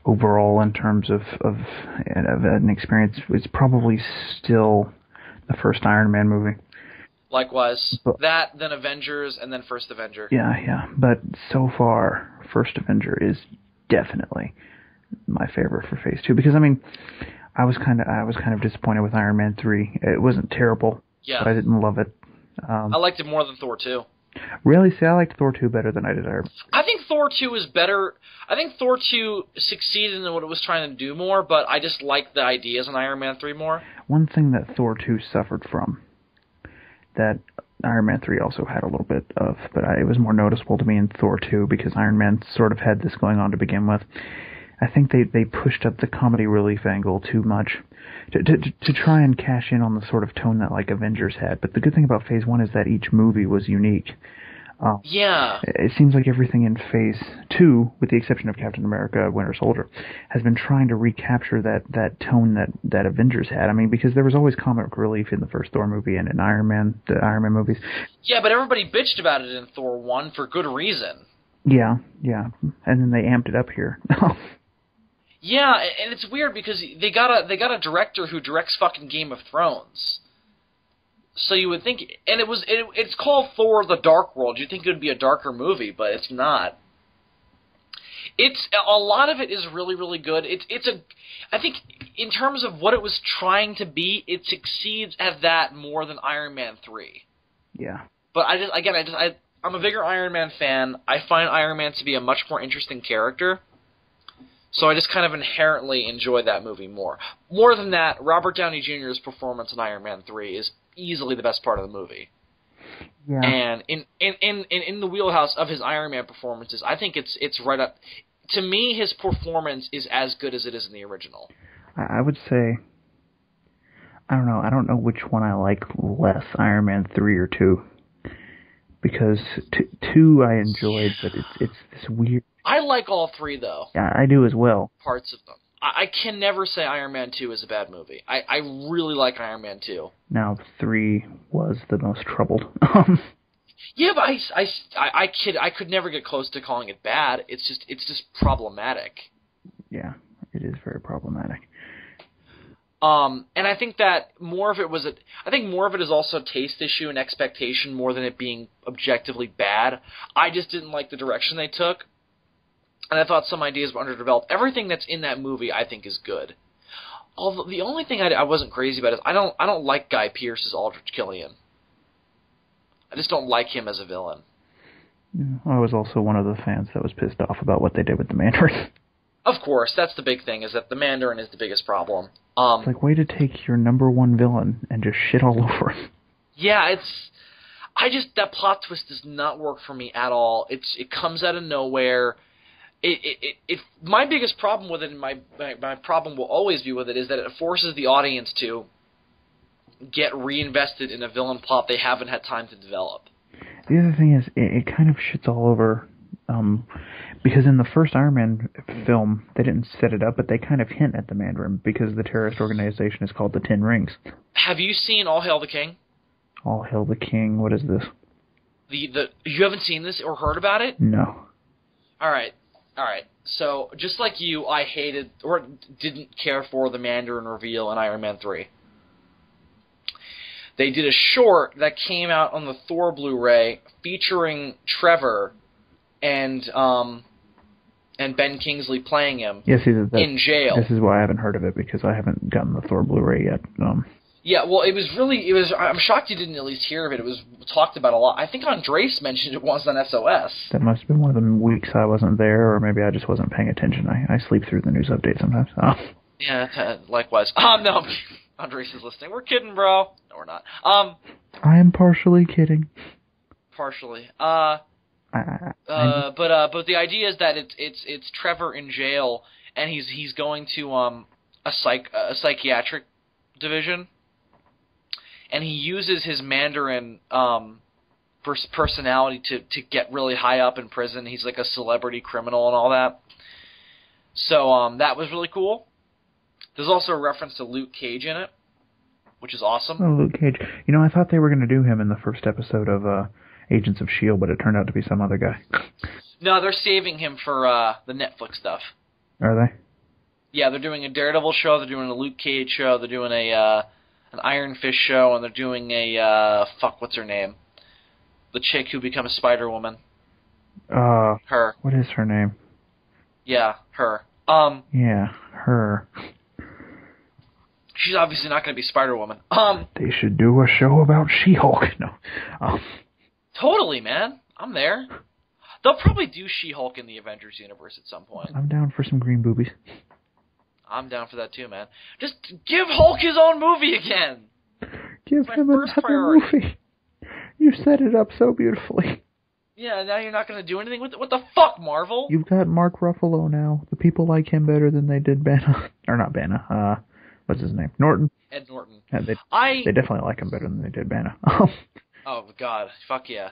overall in terms of an experience is probably still the first Iron Man movie. Likewise. That, then Avengers, and then First Avenger. Yeah. But so far, First Avenger is definitely my favorite for Phase 2 because I was kind of disappointed with Iron Man 3. It wasn't terrible. Yeah. But I didn't love it. I liked it more than Thor 2. Really? See, I liked Thor 2 better than I did Iron Man. I think Thor 2 is better. I think Thor 2 succeeded in what it was trying to do more, but I just liked the ideas in Iron Man 3 more. One thing that Thor 2 suffered from that Iron Man 3 also had a little bit of, but it was more noticeable to me in Thor 2 because Iron Man sort of had this going on to begin with. I think they pushed up the comedy relief angle too much to try and cash in on the sort of tone that Avengers had. But the good thing about Phase 1 is that each movie was unique. Yeah. It seems like everything in Phase 2, with the exception of Captain America, Winter Soldier, has been trying to recapture that tone that Avengers had. Because there was always comic relief in the first Thor movie and in the Iron Man movies. Yeah, but everybody bitched about it in Thor 1 for good reason. Yeah. And then they amped it up here. Yeah, and it's weird because they got a director who directs fucking Game of Thrones. So you would think, and it's called Thor: The Dark World. You'd think it would be a darker movie, but it's not. It's a lot of it is really, really good. I think in terms of what it was trying to be, it succeeds at that more than Iron Man 3. Yeah. But I'm a bigger Iron Man fan. I find Iron Man to be a much more interesting character. So I just kind of inherently enjoy that movie more. More than that, Robert Downey Jr.'s performance in Iron Man 3 is easily the best part of the movie. Yeah. And in the wheelhouse of his Iron Man performances, I think it's right up. To me, his performance is as good as it is in the original. I would say, I don't know. I don't know which one I like less, Iron Man 3 or 2. Because 2 I enjoyed, but it's this weird. I like all 3, though. Yeah, I do as well. Parts of them. I can never say Iron Man 2 is a bad movie. I really like Iron Man 2. Now, 3 was the most troubled. Yeah, but I could never get close to calling it bad. It's just problematic. Yeah, it is very problematic. And I think that more of it is also a taste issue and expectation more than it being objectively bad. I just didn't like the direction they took, and I thought some ideas were underdeveloped. Everything that's in that movie I think is good. Although the only thing I wasn't crazy about is I don't like Guy Pearce as Aldrich Killian. I just don't like him as a villain. I was also one of the fans that was pissed off about what they did with the Mandarin. Of course, that's the big thing, is that the Mandarin is the biggest problem. It's like, way to take your number one villain and just shit all over him. Yeah, that plot twist does not work for me at all. It comes out of nowhere. My biggest problem with it, and my problem will always be with it, is that it forces the audience to get reinvested in a villain plot they haven't had time to develop. The other thing is, it kind of shits all over Because in the first Iron Man film, they didn't set it up, but they kind of hint at the Mandarin because the terrorist organization is called the Ten Rings. Have you seen All Hail the King? All Hail the King. What is this? You haven't seen this or heard about it? No. All right. So, just like you, I hated or didn't care for the Mandarin reveal in Iron Man 3. They did a short that came out on the Thor Blu-ray featuring Trevor and Ben Kingsley playing him in jail. This is why I haven't heard of it, because I haven't gotten the Thor Blu-ray yet. Yeah, well, it was. I'm shocked you didn't at least hear of it. It was talked about a lot. I think Andres mentioned it once on SOS. That must have been one of the weeks I wasn't there, or maybe I just wasn't paying attention. I sleep through the news updates sometimes. Oh. Yeah, likewise. No, Andres is listening. We're kidding, bro. No, we're not. I am partially kidding. Partially. But the idea is that it's Trevor in jail, and he's going to a psychiatric division. And he uses his Mandarin personality to get really high up in prison. He's like a celebrity criminal and all that. So that was really cool. There's also a reference to Luke Cage in it, which is awesome. Oh, Luke Cage. You know, I thought they were going to do him in the first episode of Agents of S.H.I.E.L.D., but it turned out to be some other guy. No, they're saving him for the Netflix stuff. Are they? Yeah, they're doing a Daredevil show, they're doing a Luke Cage show, they're doing an Iron Fist show, and they're doing a, what's her name? The chick who becomes Spider-Woman. Her. What is her name? Yeah, her. Yeah, her. She's obviously not going to be Spider-Woman. They should do a show about She-Hulk. No. Totally, man. I'm there. They'll probably do She-Hulk in the Avengers universe at some point. I'm down for some green boobies. I'm down for that too, man. Just give Hulk his own movie again. Give him another movie. You set it up so beautifully. Yeah, now you're not going to do anything with it. What the fuck, Marvel? You've got Mark Ruffalo now. The people like him better than they did Banner. Or not Banner. What's his name? Norton. Ed Norton. Yeah, they definitely like him better than they did Banner. Oh, God. Fuck yeah.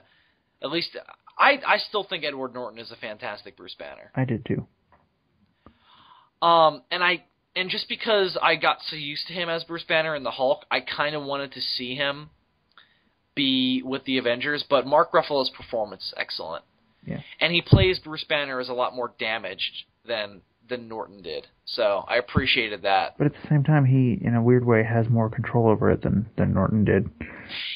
At least, I still think Edward Norton is a fantastic Bruce Banner. I did too. And just because I got so used to him as Bruce Banner in the Hulk, I kind of wanted to see him be with the Avengers, but Mark Ruffalo's performance is excellent. Yeah. And he plays Bruce Banner as a lot more damaged than Norton did. So I appreciated that. But at the same time, he, in a weird way, has more control over it than Norton did.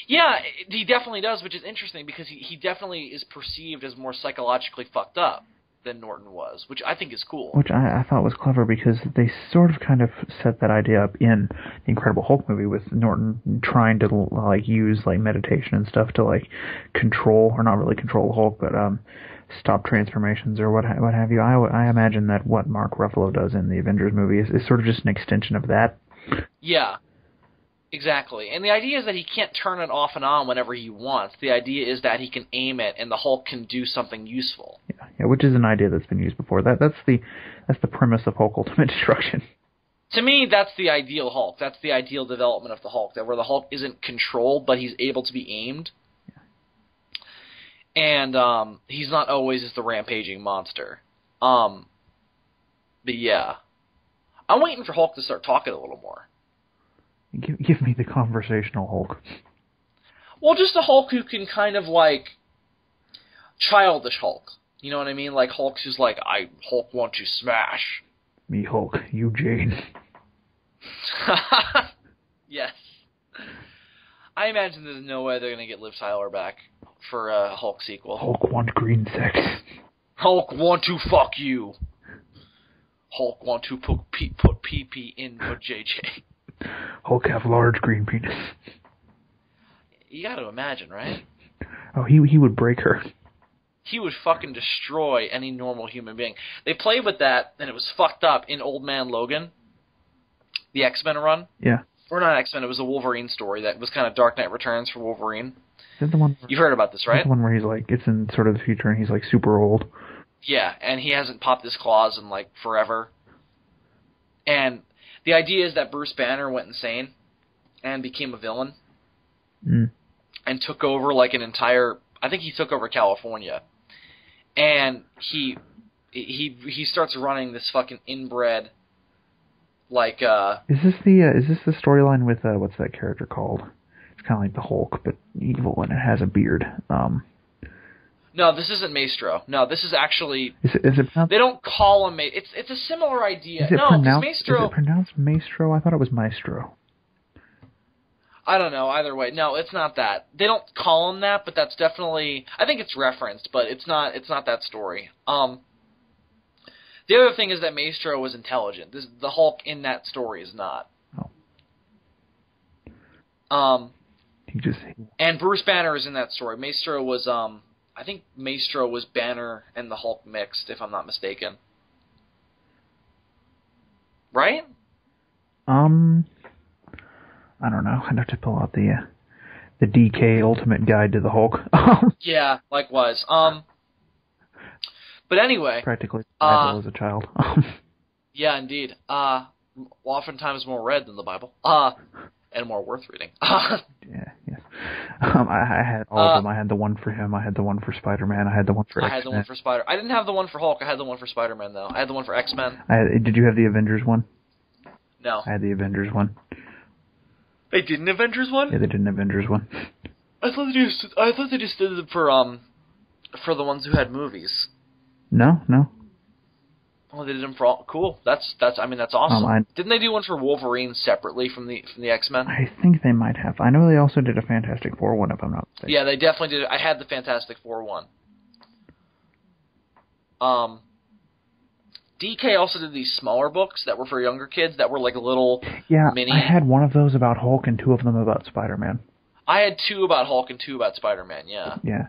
Yeah, he definitely does, which is interesting because he definitely is perceived as more psychologically fucked up than Norton was, which I think is cool. Which I thought was clever because they sort of kind of set that idea up in the Incredible Hulk movie with Norton trying to use meditation and stuff to control, or not really control the Hulk, but stop transformations or what have you. I imagine that what Mark Ruffalo does in the Avengers movie is sort of just an extension of that. Yeah. Exactly. And the idea is that he can't turn it off and on whenever he wants. The idea is that he can aim it and the Hulk can do something useful. Yeah, which is an idea that's been used before. That's the premise of Hulk Ultimate Destruction. To me, that's the ideal Hulk. That's the ideal development of the Hulk, that where the Hulk isn't controlled, but he's able to be aimed. Yeah. And he's not always just the rampaging monster. But yeah. I'm waiting for Hulk to start talking a little more. Give me the conversational Hulk. Well, just a Hulk who can kind of childish Hulk. You know what I mean? Like Hulk who's I Hulk want to smash. Me Hulk, you Jane. Yes. I imagine there's no way they're going to get Liv Tyler back for a Hulk sequel. Hulk want green sex. Hulk want to fuck you. Hulk want to put pee-pee in for JJ. Hulk have large green penis. You got to imagine, right? Oh, he would break her. He would fucking destroy any normal human being. They played with that, and it was fucked up in Old Man Logan, the X-Men run. Yeah. Or not X-Men, it was a Wolverine story that was kind of Dark Knight Returns for Wolverine. Is that the one? You've heard about this, right? That's the one where he's it's in sort of the future, and he's super old. Yeah, and he hasn't popped his claws in forever. And the idea is that Bruce Banner went insane and became a villain. And took over an entire... I think he took over California. And he he starts running this fucking inbred, like, Is this the storyline with, what's that character called? It's kind of like the Hulk, but evil, and it has a beard. No, this isn't Maestro. No, this is actually... Is it they don't call him... It's a similar idea. Is it Maestro... Is it pronounced Maestro? I thought it was Maestro. I don't know, either way. No, it's not that. They don't call him that, but that's definitely... I think it's referenced, but it's not that story. The other thing is that Maestro was intelligent. The Hulk in that story is not. Oh. And Bruce Banner is in that story. Maestro was, I think Maestro was Banner and the Hulk mixed, if I'm not mistaken. Right? I don't know. I'd have to pull out the DK Ultimate Guide to the Hulk. Yeah, likewise. But anyway, practically Bible as a child. Yeah, indeed. Oftentimes more read than the Bible. And more worth reading. Yeah, yes. I had all of them. I had the one for him. I had the one for Spider-Man. I had the one for X-Men. I had the one for Spider. I didn't have the one for Hulk. I had the one for Spider-Man though. I had the one for X-Men. Did you have the Avengers one? No. I had the Avengers one. They did an Avengers one? Yeah, they did an Avengers one. I thought they just did it for the ones who had movies. No. Oh, they did them for all. Cool. That's awesome. Didn't they do one for Wolverine separately from the X-Men? I think they might have. I know they also did a Fantastic Four one, if I'm not mistaken. Yeah, they definitely did. I had the Fantastic Four one. DK also did these smaller books that were for younger kids that were like a little mini. I had one of those about Hulk and two of them about Spider-Man. I had two about Hulk and two about Spider-Man, yeah. Yeah.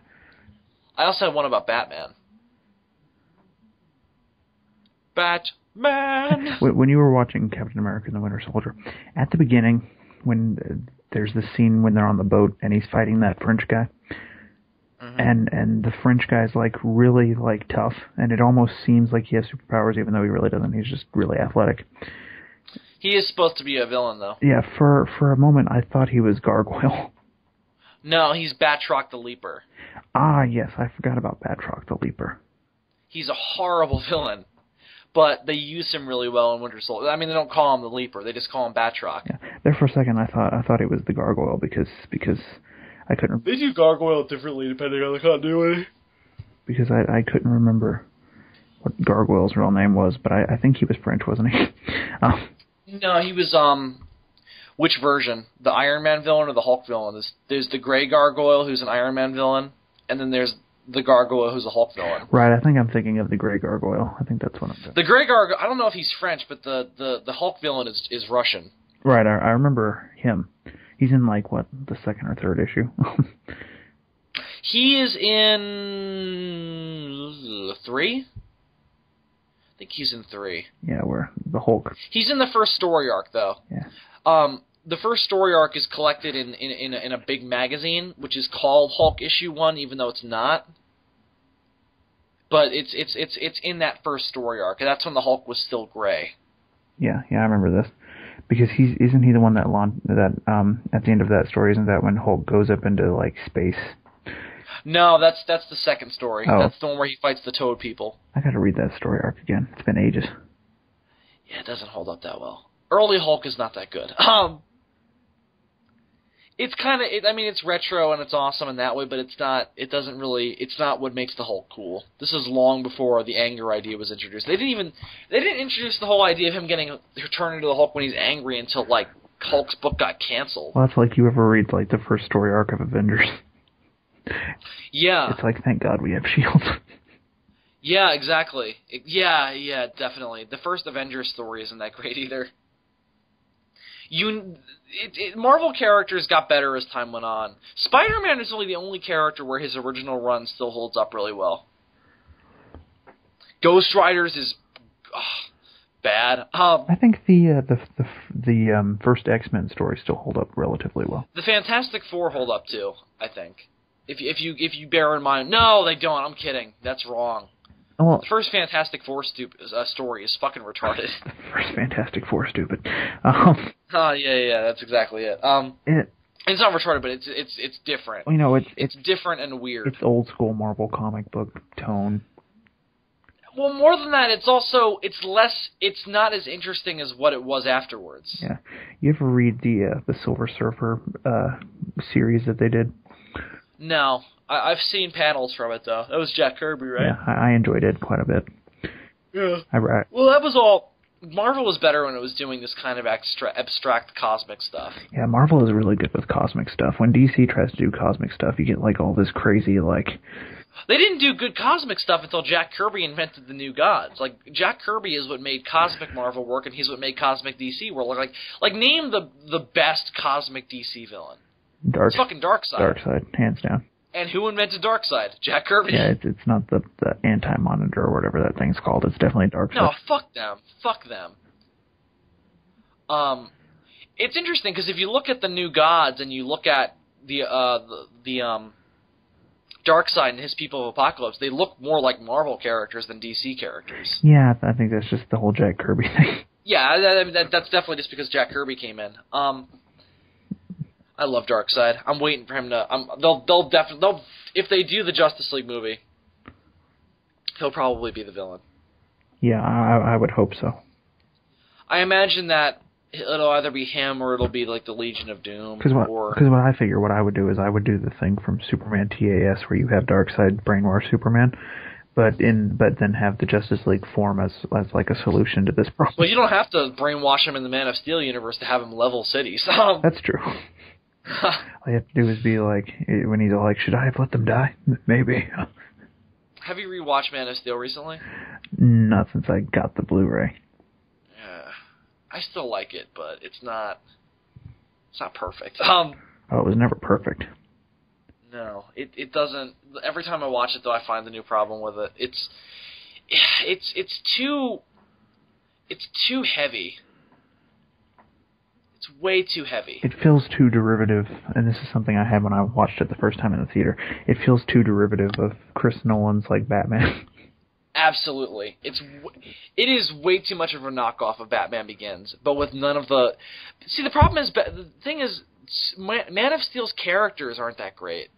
I also had one about Batman. Batman! When you were watching Captain America and the Winter Soldier, at the beginning, when there's this scene when they're on the boat and he's fighting that French guy, and the French guy's like really like tough, and it almost seems like he has superpowers even though he really doesn't. He's just really athletic. He is supposed to be a villain, though. Yeah, for a moment I thought he was Gargoyle. No, he's Batroc the Leaper. Ah, yes, I forgot about Batroc the Leaper. He's a horrible villain, but they use him really well in Winter Soldier. I mean, they don't call him the Leaper; they just call him Batroc. Yeah, there for a second I thought he was the Gargoyle because I couldn't. They do Gargoyle differently depending on the continuity. Because I couldn't remember what Gargoyle's real name was, but I think he was French, wasn't he? No, he was, which version? The Iron Man villain or the Hulk villain? There's the Grey Gargoyle, who's an Iron Man villain, and then there's the Gargoyle, who's a Hulk villain. Right, I think I'm thinking of the Grey Gargoyle. I think that's what I'm doing. The Grey Gargoyle, I don't know if he's French, but the Hulk villain is Russian. Right, I remember him. He's in, like, what, the second or third issue? He is in 3? I think he's in 3. Yeah, where the Hulk. He's in the first story arc, though. Yeah. The first story arc is collected in a big magazine, which is called Hulk Issue 1, even though it's not. But it's in that first story arc, and that's when the Hulk was still gray. Yeah, I remember this. Because isn't he the one that at the end of that story, isn't that when Hulk goes up into like space? No, that's the second story. Oh. That's the one where he fights the Toad people. I got to read that story arc again. It's been ages. Yeah, it doesn't hold up that well. Early Hulk is not that good. It's kind of, it's retro and it's awesome in that way, but it's not what makes the Hulk cool. This is long before the anger idea was introduced. They didn't introduce the whole idea of him turning into the Hulk when he's angry until, like, Hulk's book got canceled. Well, that's like you ever read, like, the first story arc of Avengers. Yeah. It's like, thank God we have S.H.I.E.L.D. Yeah, exactly. Yeah, definitely. The first Avengers story isn't that great either. Marvel characters got better as time went on. Spider-Man is only the only character where his original run still holds up really well. Ghost Riders is bad. I think the first X-Men stories still hold up relatively well. The Fantastic Four hold up too, I think. If you bear in mind, no, they don't. I'm kidding. That's wrong. Well, the first Fantastic Four story is fucking retarded. The first Fantastic Four stupid. Yeah, that's exactly it. It's not retarded, but it's different. You know, it's different and weird. It's old school Marvel comic book tone. Well, more than that, it's not as interesting as what it was afterwards. Yeah. You ever read the Silver Surfer series that they did? No. I've seen panels from it, though. That was Jack Kirby, right? Yeah, I enjoyed it quite a bit. Yeah. Well, that was all... Marvel was better when it was doing this kind of abstract cosmic stuff. Yeah, Marvel is really good with cosmic stuff. When DC tries to do cosmic stuff, you get, like, all this crazy, like... They didn't do good cosmic stuff until Jack Kirby invented the New Gods. Like, Jack Kirby is what made cosmic Marvel work, and he's what made cosmic DC work. Like name the best cosmic DC villain. It's fucking Darkseid. Darkseid, hands down. And who invented Darkseid? Jack Kirby. Yeah, it's not the Anti-Monitor or whatever that thing's called. It's definitely Darkseid. No, fuck them. Fuck them. It's interesting because if you look at the New Gods and you look at the Darkseid and his people of Apocalypse, they look more like Marvel characters than DC characters. Yeah, I think that's just the whole Jack Kirby thing. Yeah, that's definitely just because Jack Kirby came in. I love Darkseid. I'm waiting for him to. They'll if they do the Justice League movie, he'll probably be the villain. Yeah, I would hope so. I imagine that it'll either be him or it'll be like the Legion of Doom. Because what I figure what I would do is I would do the thing from Superman TAS where you have Darkseid brainwash Superman, but then have the Justice League form as like a solution to this problem. Well, you don't have to brainwash him in the Man of Steel universe to have him level cities. That's true. All you have to do is be like, when he's all like, should I have let them die? Maybe. Have you rewatched Man of Steel recently? Not since I got the Blu-ray. Yeah. I still like it, but it's not perfect. Oh, it was never perfect. No, it doesn't. Every time I watch it, though, I find a new problem with it. It's too heavy. It's way too heavy. It feels too derivative, and this is something I had when I watched it the first time in the theater. It feels too derivative of Chris Nolan's like Batman. Absolutely, it is way too much of a knockoff of Batman Begins, but with none of the. See, the problem is the thing is, Man of Steel's characters aren't that great.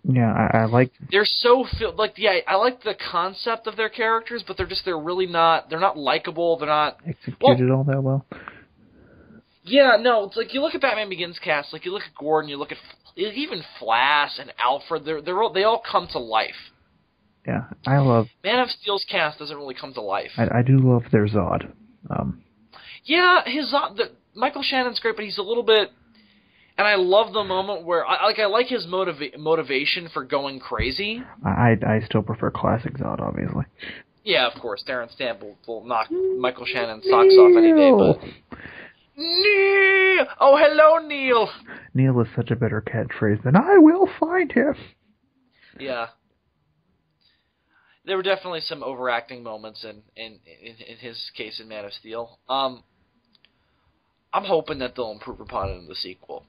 Yeah, I like. They're so I like the concept of their characters, but they're really not. They're not likable. They're not executed all that well. Yeah, no, it's like you look at Batman Begins cast, like you look at Gordon, you look at even Flash and Alfred. They all come to life. Yeah, I love. Man of Steel's cast doesn't really come to life. I do love their Zod. Yeah, his Zod. Michael Shannon's great, but he's a little bit. And I love the moment where I like his motivation for going crazy. I still prefer classic Zod, obviously. Yeah, of course. Darren Stamp will knock Michael Shannon's socks off any day, but. Neil! Oh, hello, Neil! Neil is such a better catchphrase than I will find him. Yeah. There were definitely some overacting moments in his case in Man of Steel. I'm hoping that they'll improve upon it in the sequel.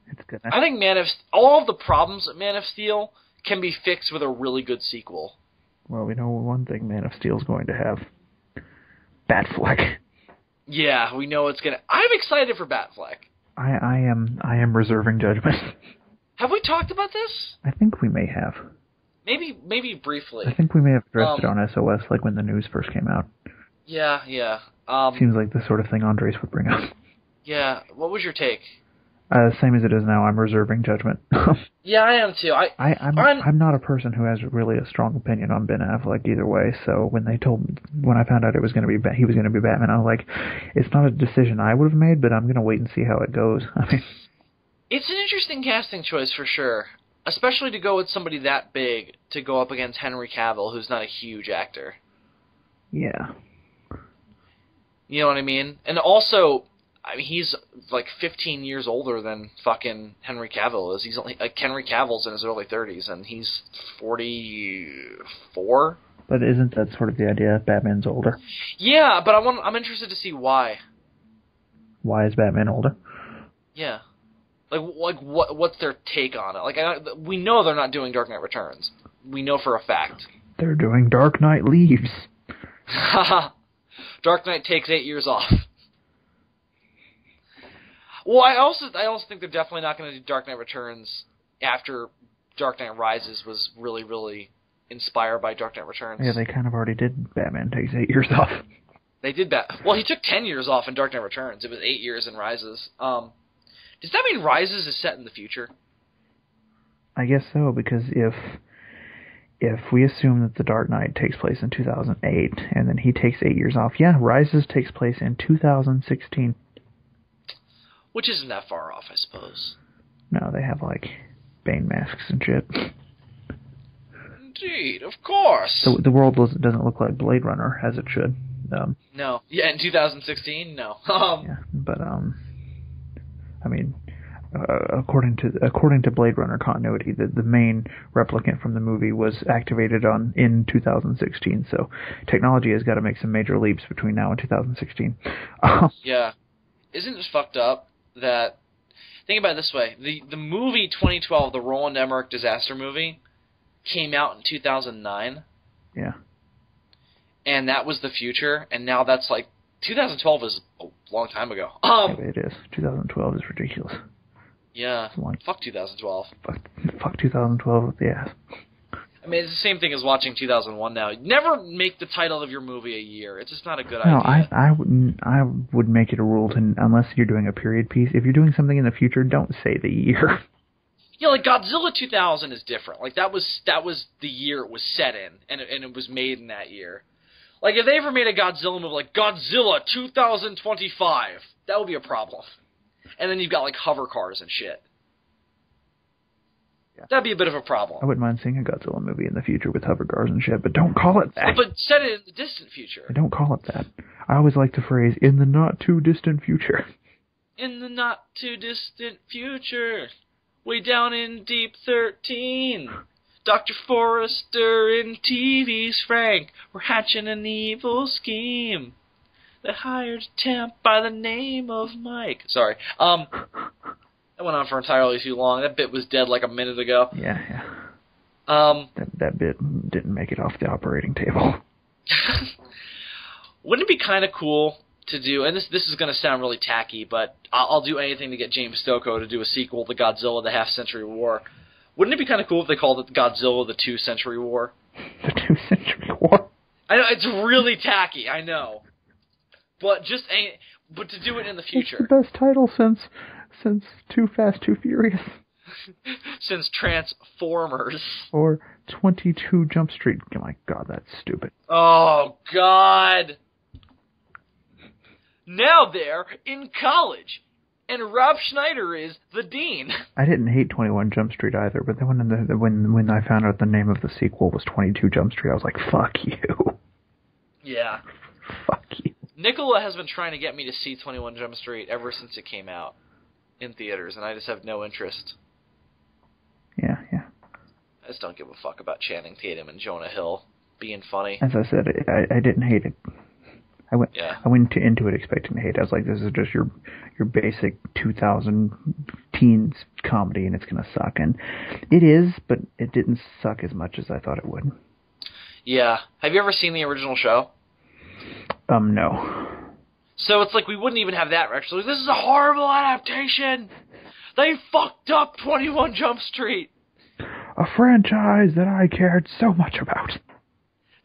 It's good. I think all of the problems of Man of Steel can be fixed with a really good sequel. Well, we know one thing Man of Steel's going to have. Batfleck. Yeah, we know it's gonna. I'm excited for Batfleck. I am reserving judgment. Have we talked about this? I think we may have. Maybe briefly. I think we may have addressed it on SOS, like when the news first came out. Yeah. Seems like the sort of thing Andres would bring up. Yeah. What was your take? Same as it is now. I'm reserving judgment. Yeah, I am too. I'm not a person who has really a strong opinion on Ben Affleck either way. So when I found out it was going to be he was going to be Batman, I was like, it's not a decision I would have made, but I'm going to wait and see how it goes. I mean, it's an interesting casting choice for sure, especially to go with somebody that big to go up against Henry Cavill, who's not a huge actor. Yeah. You know what I mean? And also, I mean, he's like 15 years older than fucking Henry Cavill is. He's only Henry Cavill's in his early 30s, and he's 44. But isn't that sort of the idea? Batman's older. Yeah, but I'm interested to see why. Why is Batman older? Yeah, like what's their take on it? Like we know they're not doing Dark Knight Returns. We know for a fact. They're doing Dark Knight Leaves. Dark Knight takes 8 years off. Well, I also think they're definitely not going to do Dark Knight Returns after Dark Knight Rises was really, really inspired by Dark Knight Returns. Yeah, they kind of already did Batman Takes 8 years off. They did Well, he took 10 years off in Dark Knight Returns. It was 8 years in Rises. Does that mean Rises is set in the future? I guess so, because if we assume that The Dark Knight takes place in 2008, and then he takes 8 years off, yeah, Rises takes place in 2016. Which isn't that far off, I suppose. No, they have, like, Bane masks and shit. Indeed, of course. The world doesn't look like Blade Runner, as it should. No. Yeah, in 2016, no. Yeah, but, I mean, according to Blade Runner continuity, the main replicant from the movie was activated in 2016, so technology has got to make some major leaps between now and 2016. Yeah. Isn't it fucked up that... Think about it this way. The movie 2012, the Roland Emmerich disaster movie, came out in 2009. Yeah. And that was the future, and now that's like... 2012 is a long time ago. Yeah, it is. 2012 is ridiculous. Yeah. Fuck 2012. Fuck 2012 with the ass. I mean, it's the same thing as watching 2001 now. Never make the title of your movie a year. It's just not a good idea. No, I would make it a rule to, unless you're doing a period piece, if you're doing something in the future, don't say the year. Yeah, like Godzilla 2000 is different. Like that was the year it was set in, and it was made in that year. Like, if they ever made a Godzilla movie like Godzilla 2025, that would be a problem. And then you've got, like, hover cars and shit. Yeah. That'd be a bit of a problem. I wouldn't mind seeing a Godzilla movie in the future with hover cars and shit, but don't call it that. But set it in the distant future. Don't call it that. I always like the phrase, in the not-too-distant future. In the not-too-distant future, way down in Deep 13... Dr. Forrester and TV's Frank were hatching an evil scheme. They hired a temp by the name of Mike. Sorry. That went on for entirely too long. That bit was dead like a minute ago. Yeah. That bit didn't make it off the operating table. Wouldn't it be kind of cool to do, and this is going to sound really tacky, but I'll do anything to get James Stokoe to do a sequel to Godzilla the Half-Century War. Wouldn't it be kind of cool if they called it Godzilla the 2-Century War? The 2-Century War? I know, it's really tacky, I know. But to do it in the future. It's the best title since Too Fast, Too Furious. Since Transformers. Or 22 Jump Street. Oh my god, that's stupid. Oh, God. Now they're in college. And Rob Schneider is the dean. I didn't hate 21 Jump Street either, but then when I found out the name of the sequel was 22 Jump Street, I was like, fuck you. Yeah. Fuck you. Nicola has been trying to get me to see 21 Jump Street ever since it came out in theaters, and I just have no interest. Yeah. I just don't give a fuck about Channing Tatum and Jonah Hill being funny. As I said, I didn't hate it. I went into it expecting to hate it. I was like, this is just your basic 2000 teens comedy, and it's going to suck. And it is, but it didn't suck as much as I thought it would. Yeah. Have you ever seen the original show? No. So it's like we wouldn't even have that. Actually, this is a horrible adaptation. They fucked up 21 Jump Street. A franchise that I cared so much about.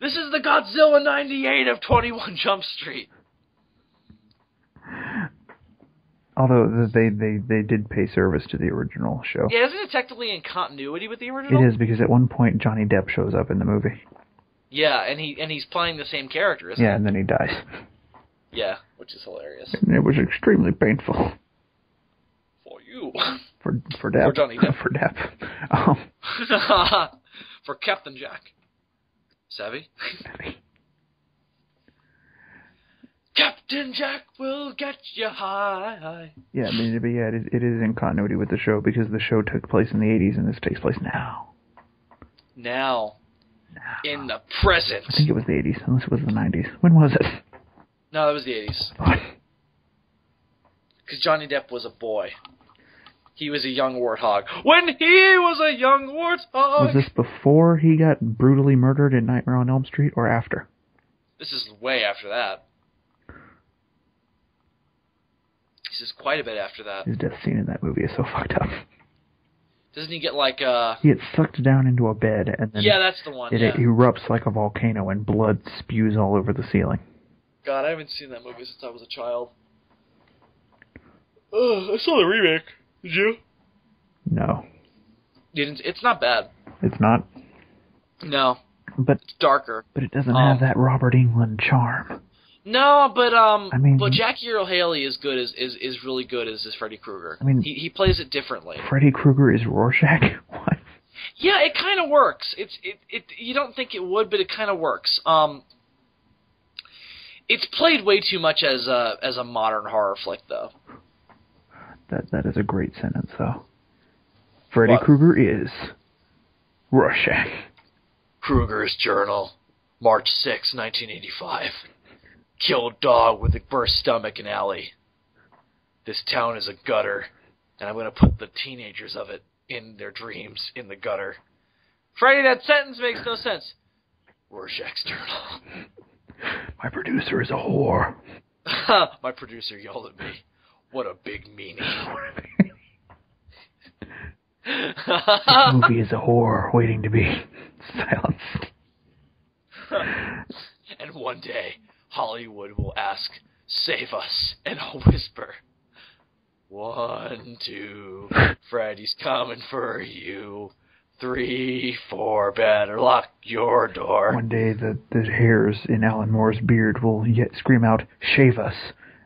This is the Godzilla 98 of 21 Jump Street. Although they did pay service to the original show. Yeah, isn't it technically in continuity with the original? It is, because at one point Johnny Depp shows up in the movie. Yeah, and he's playing the same character, isn't he? Yeah, and then he dies. Yeah, which is hilarious. And it was extremely painful. For you. For Depp. For Johnny Depp. For Depp. For Captain Jack. Savvy? Captain Jack will get you high. Yeah, I mean, it is in continuity with the show, because the show took place in the 80s and this takes place now. Now. In the present. I think it was the 80s, unless it was the 90s. When was it? No, it was the 80s. What? Because Johnny Depp was a boy. He was a young warthog. When he was a young warthog! Was this before he got brutally murdered in Nightmare on Elm Street, or after? This is way after that. This is quite a bit after that. His death scene in that movie is so fucked up. Doesn't he get like He gets sucked down into a bed, and then that's the one. it erupts like a volcano, and blood spews all over the ceiling. God, I haven't seen that movie since I was a child. I saw the remake. Did you? No. You didn't? It's not bad. It's not? No. But it's darker. But it doesn't have that Robert Englund charm. No, but I mean, but Jackie Earle Haley is good is really good as Freddy Krueger. I mean, he plays it differently. Freddy Krueger is Rorschach? What? Yeah, it kind of works. It you don't think it would, but it kind of works. It's played way too much as a modern horror flick, though. That is a great sentence, though. Freddy Krueger is Rorschach. Krueger's Journal, March 6, 1985. Killed dog with a burst stomach in alley. This town is a gutter, and I'm going to put the teenagers of it in their dreams in the gutter. Freddy, that sentence makes no sense. Rorschach's Journal. My producer is a whore. My producer yelled at me. What a big meanie. This movie is a whore waiting to be silenced. And one day, Hollywood will ask, save us, and I'll whisper, 1, 2, Freddy's coming for you. 3, 4, better lock your door. One day the hairs in Alan Moore's beard will yet scream out, shave us,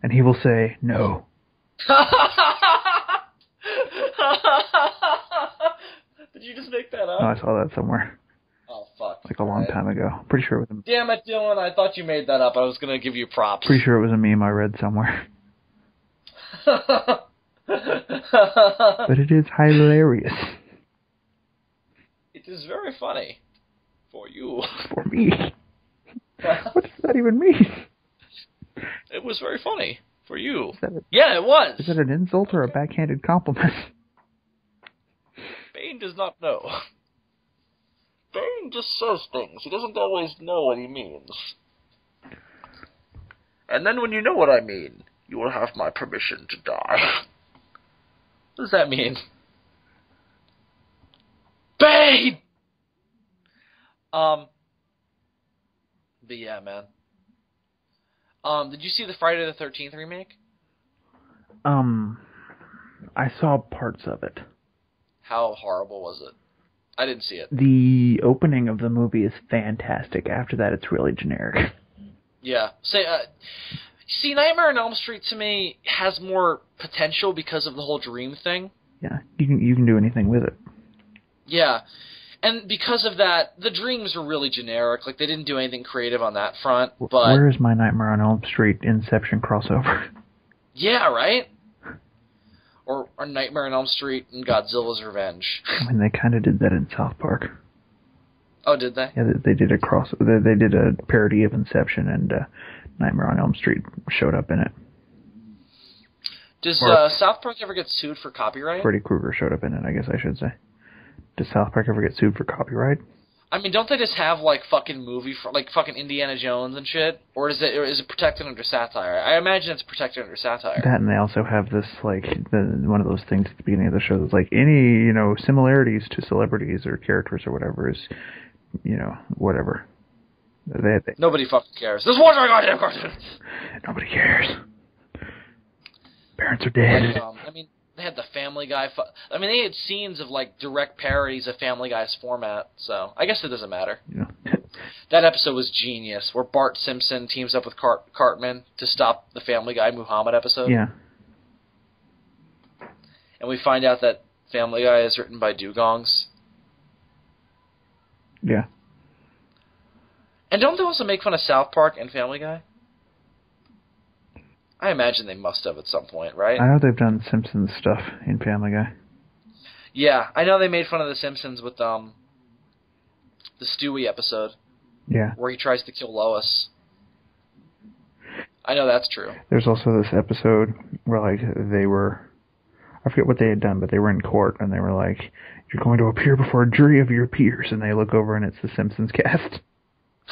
and he will say, no. Did you just make that up? No, I saw that somewhere. Oh, fuck. Like a long time ago. Pretty sure it was a... Damn it, Dylan, I thought you made that up. I was going to give you props. Pretty sure it was a meme I read somewhere. But it is hilarious. It is very funny. For you. For me? What does that even mean? It was very funny. For you. Yeah, it was. Is that an insult or a backhanded compliment? Bane does not know. Bane just says things. He doesn't always know what he means. And then when you know what I mean, you will have my permission to die. What does that mean? Bane! But yeah, man. Did you see the Friday the 13th remake? I saw parts of it. How horrible was it? I didn't see it. The opening of the movie is fantastic. After that, it's really generic. Yeah. See, Nightmare on Elm Street to me has more potential because of the whole dream thing. Yeah, you can do anything with it. Yeah. And because of that, the dreams were really generic. Like, they didn't do anything creative on that front. But where is my Nightmare on Elm Street Inception crossover? Yeah, right? Or Nightmare on Elm Street and Godzilla's Revenge. I mean, they kind of did that in South Park. Oh, did they? Yeah, they did they did a parody of Inception, and Nightmare on Elm Street showed up in it. Does South Park ever get sued for copyright? Freddy Krueger showed up in it, I guess I should say. Does South Park ever get sued for copyright? I mean, don't they just have like fucking fucking Indiana Jones and shit? Or is it protected under satire? I imagine it's protected under satire. That, and they also have this one of those things at the beginning of the show that's like any similarities to celebrities or characters or whatever is whatever. Nobody fucking cares. This was my goddamn cartoon. Nobody cares. Parents are dead. I mean, they had the Family Guy. They had scenes of like direct parodies of Family Guy's format. So I guess it doesn't matter. Yeah. That episode was genius, where Bart Simpson teams up with Cartman to stop the Family Guy Muhammad episode. Yeah. And we find out that Family Guy is written by dugongs. Yeah. And don't they also make fun of South Park and Family Guy? I imagine they must have at some point, right? I know they've done Simpsons stuff in Family Guy. Yeah, I know they made fun of the Simpsons with the Stewie episode. Yeah. Where he tries to kill Lois. I know that's true. There's also this episode where they were, I forget what they had done, but they were in court and they were like, "You're going to appear before a jury of your peers," and they look over and it's the Simpsons cast.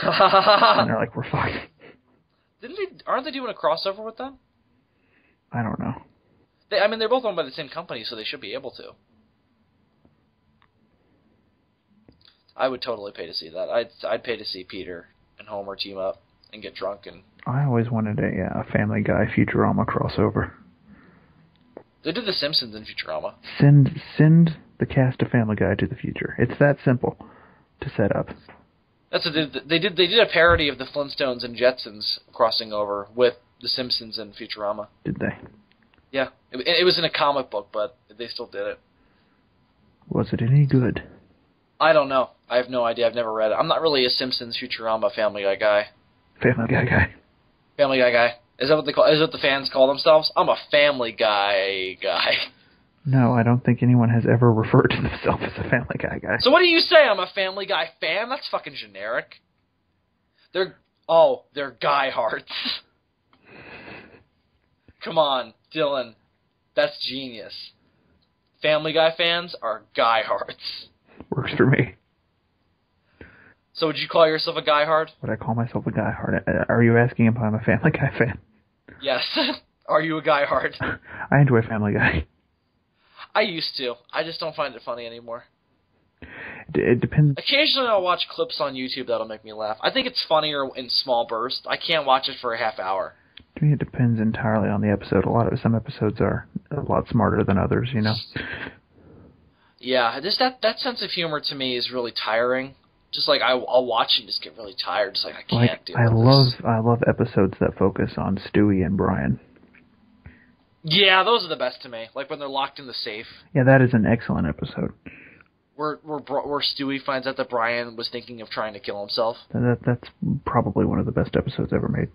And they're like, "We're fucked." Aren't they doing a crossover with them? I don't know. They're both owned by the same company, so they should be able to. I would totally pay to see that. I'd pay to see Peter and Homer team up and get drunk. And I always wanted a Family Guy Futurama crossover. They did The Simpsons in Futurama. Send the cast of Family Guy to the future. It's that simple to set up. That's what they did. They did a parody of the Flintstones and Jetsons crossing over with The Simpsons and Futurama. Did they? Yeah, it was in a comic book, but they still did it. Was it any good? I don't know. I have no idea. I've never read it. I'm not really a Simpsons, Futurama, Family Guy guy. Family Guy guy. Family Guy guy. Is that what they call? Is that what the fans call themselves? I'm a Family Guy guy. No, I don't think anyone has ever referred to themselves as a Family Guy guy. So what do you say? I'm a Family Guy fan? That's fucking generic. They're guy hearts. Come on, Dylan. That's genius. Family Guy fans are guy hearts. Works for me. So would you call yourself a guy heart? Would I call myself a guy heart? Are you asking if I'm a Family Guy fan? Yes. Are you a guy heart? I enjoy Family Guy. I used to. I just don't find it funny anymore. It depends. Occasionally I'll watch clips on YouTube that'll make me laugh. I think it's funnier in small bursts. I can't watch it for a half hour. To me, it depends entirely on the episode. Some episodes are a lot smarter than others, you know? Yeah, just that sense of humor to me is really tiring. Just like I'll watch and just get really tired. Just like I can't do this. I love episodes that focus on Stewie and Brian. Yeah, those are the best to me. Like when they're locked in the safe. Yeah, that is an excellent episode. Where Stewie finds out that Brian was thinking of trying to kill himself. That's probably one of the best episodes ever made.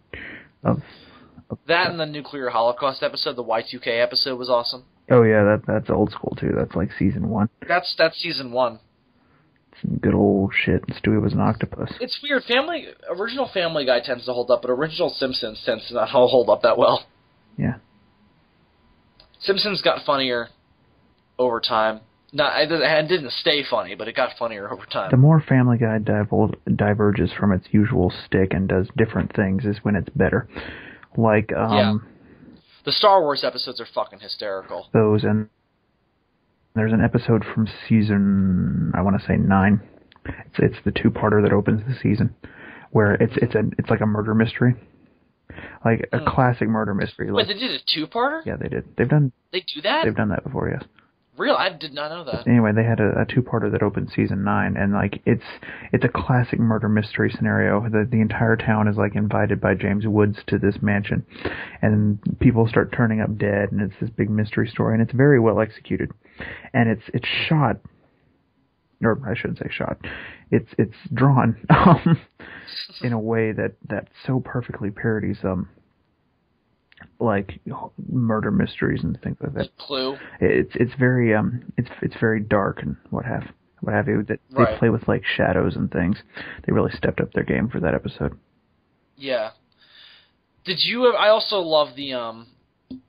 That and the nuclear holocaust episode, the Y2K episode, was awesome. Oh yeah, that's old school too. That's like season 1. That's season 1. Some good old shit. Stewie was an octopus. It's weird. Original Family Guy tends to hold up, but original Simpsons tends to not hold up that well. Yeah. Simpsons got funnier over time. It didn't stay funny, but it got funnier over time. The more Family Guy diverges from its usual stick and does different things is when it's better. Like, the Star Wars episodes are fucking hysterical. Those, and there's an episode from season, I want to say 9. It's the two-parter that opens the season, where it's like a murder mystery. Like a classic murder mystery. Wait, they did a two-parter? Yeah, they did. They do that? They've done that before, yes. Real? I did not know that. Anyway, they had a two-parter that opened season 9, and like it's a classic murder mystery scenario. The entire town is like invited by James Woods to this mansion, and people start turning up dead, and it's this big mystery story, and it's very well executed, and it's shot, or I shouldn't say shot, it's drawn in a way that so perfectly parodies like murder mysteries and things like that. Like Clue. It's very dark and what have you. That right. They play with like shadows and things. They really stepped up their game for that episode. Yeah. Did you? I also love the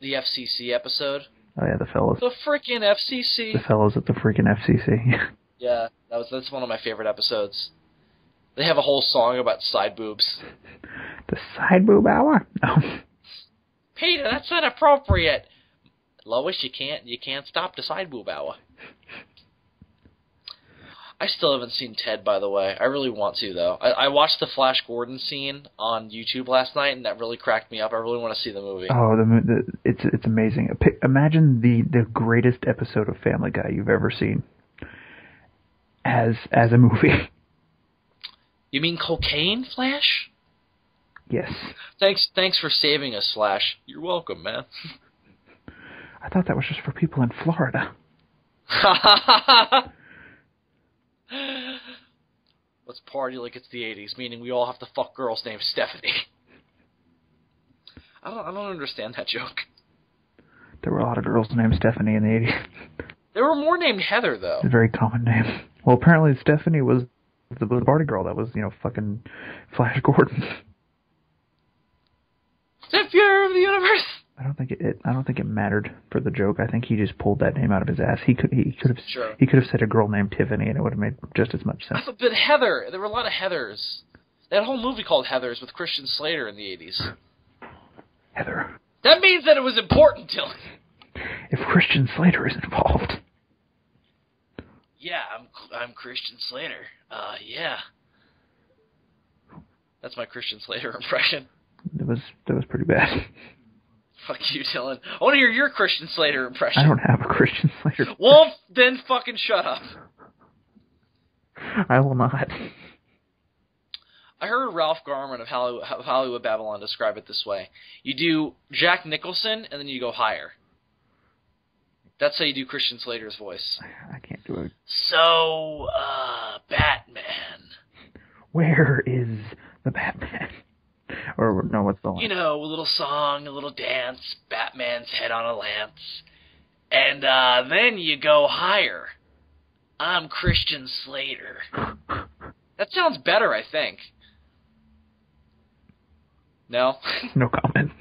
FCC episode. Oh yeah, the fellows. The freaking FCC. The fellows at the freaking FCC. Yeah, that's one of my favorite episodes. They have a whole song about side boobs. The side boob hour. Peter, that's inappropriate. Lois, you can't stop the side boob hour. I still haven't seen Ted, by the way. I really want to, though. I watched the Flash Gordon scene on YouTube last night, and that really cracked me up. I really want to see the movie. Oh, it's amazing. Imagine the greatest episode of Family Guy you've ever seen as a movie. You mean Cocaine Flash? Yes. Thanks for saving us, Flash. You're welcome, man. I thought that was just for people in Florida. Let's party like it's the 80s, meaning we all have to fuck girls named Stephanie. I don't understand that joke. There were a lot of girls named Stephanie in the 80s. There were more named Heather, though. It's a very common name. Well, apparently Stephanie was the party girl that was, fucking Flash Gordon. Savior of the universe. I don't think it mattered for the joke. I think he just pulled that name out of his ass. He could have said a girl named Tiffany, and it would have made just as much sense. But Heather, there were a lot of Heathers. They had a whole movie called Heathers with Christian Slater in the 80s. Heather. That means that it was important, Dylan. If Christian Slater is involved. Yeah, I'm Christian Slater. Yeah. That's my Christian Slater impression. That was pretty bad. Fuck you, Dylan. I want to hear your Christian Slater impression. I don't have a Christian Slater impression. Well, then fucking shut up. I will not. I heard Ralph Garman of Hollywood Babylon describe it this way. You do Jack Nicholson, and then you go higher. That's how you do Christian Slater's voice. I can't do it. So, Batman. Where is the Batman? Or, no, what's the line? You know, a little song, a little dance, Batman's head on a lance. And, then you go higher. I'm Christian Slater. That sounds better, I think. No? No comment.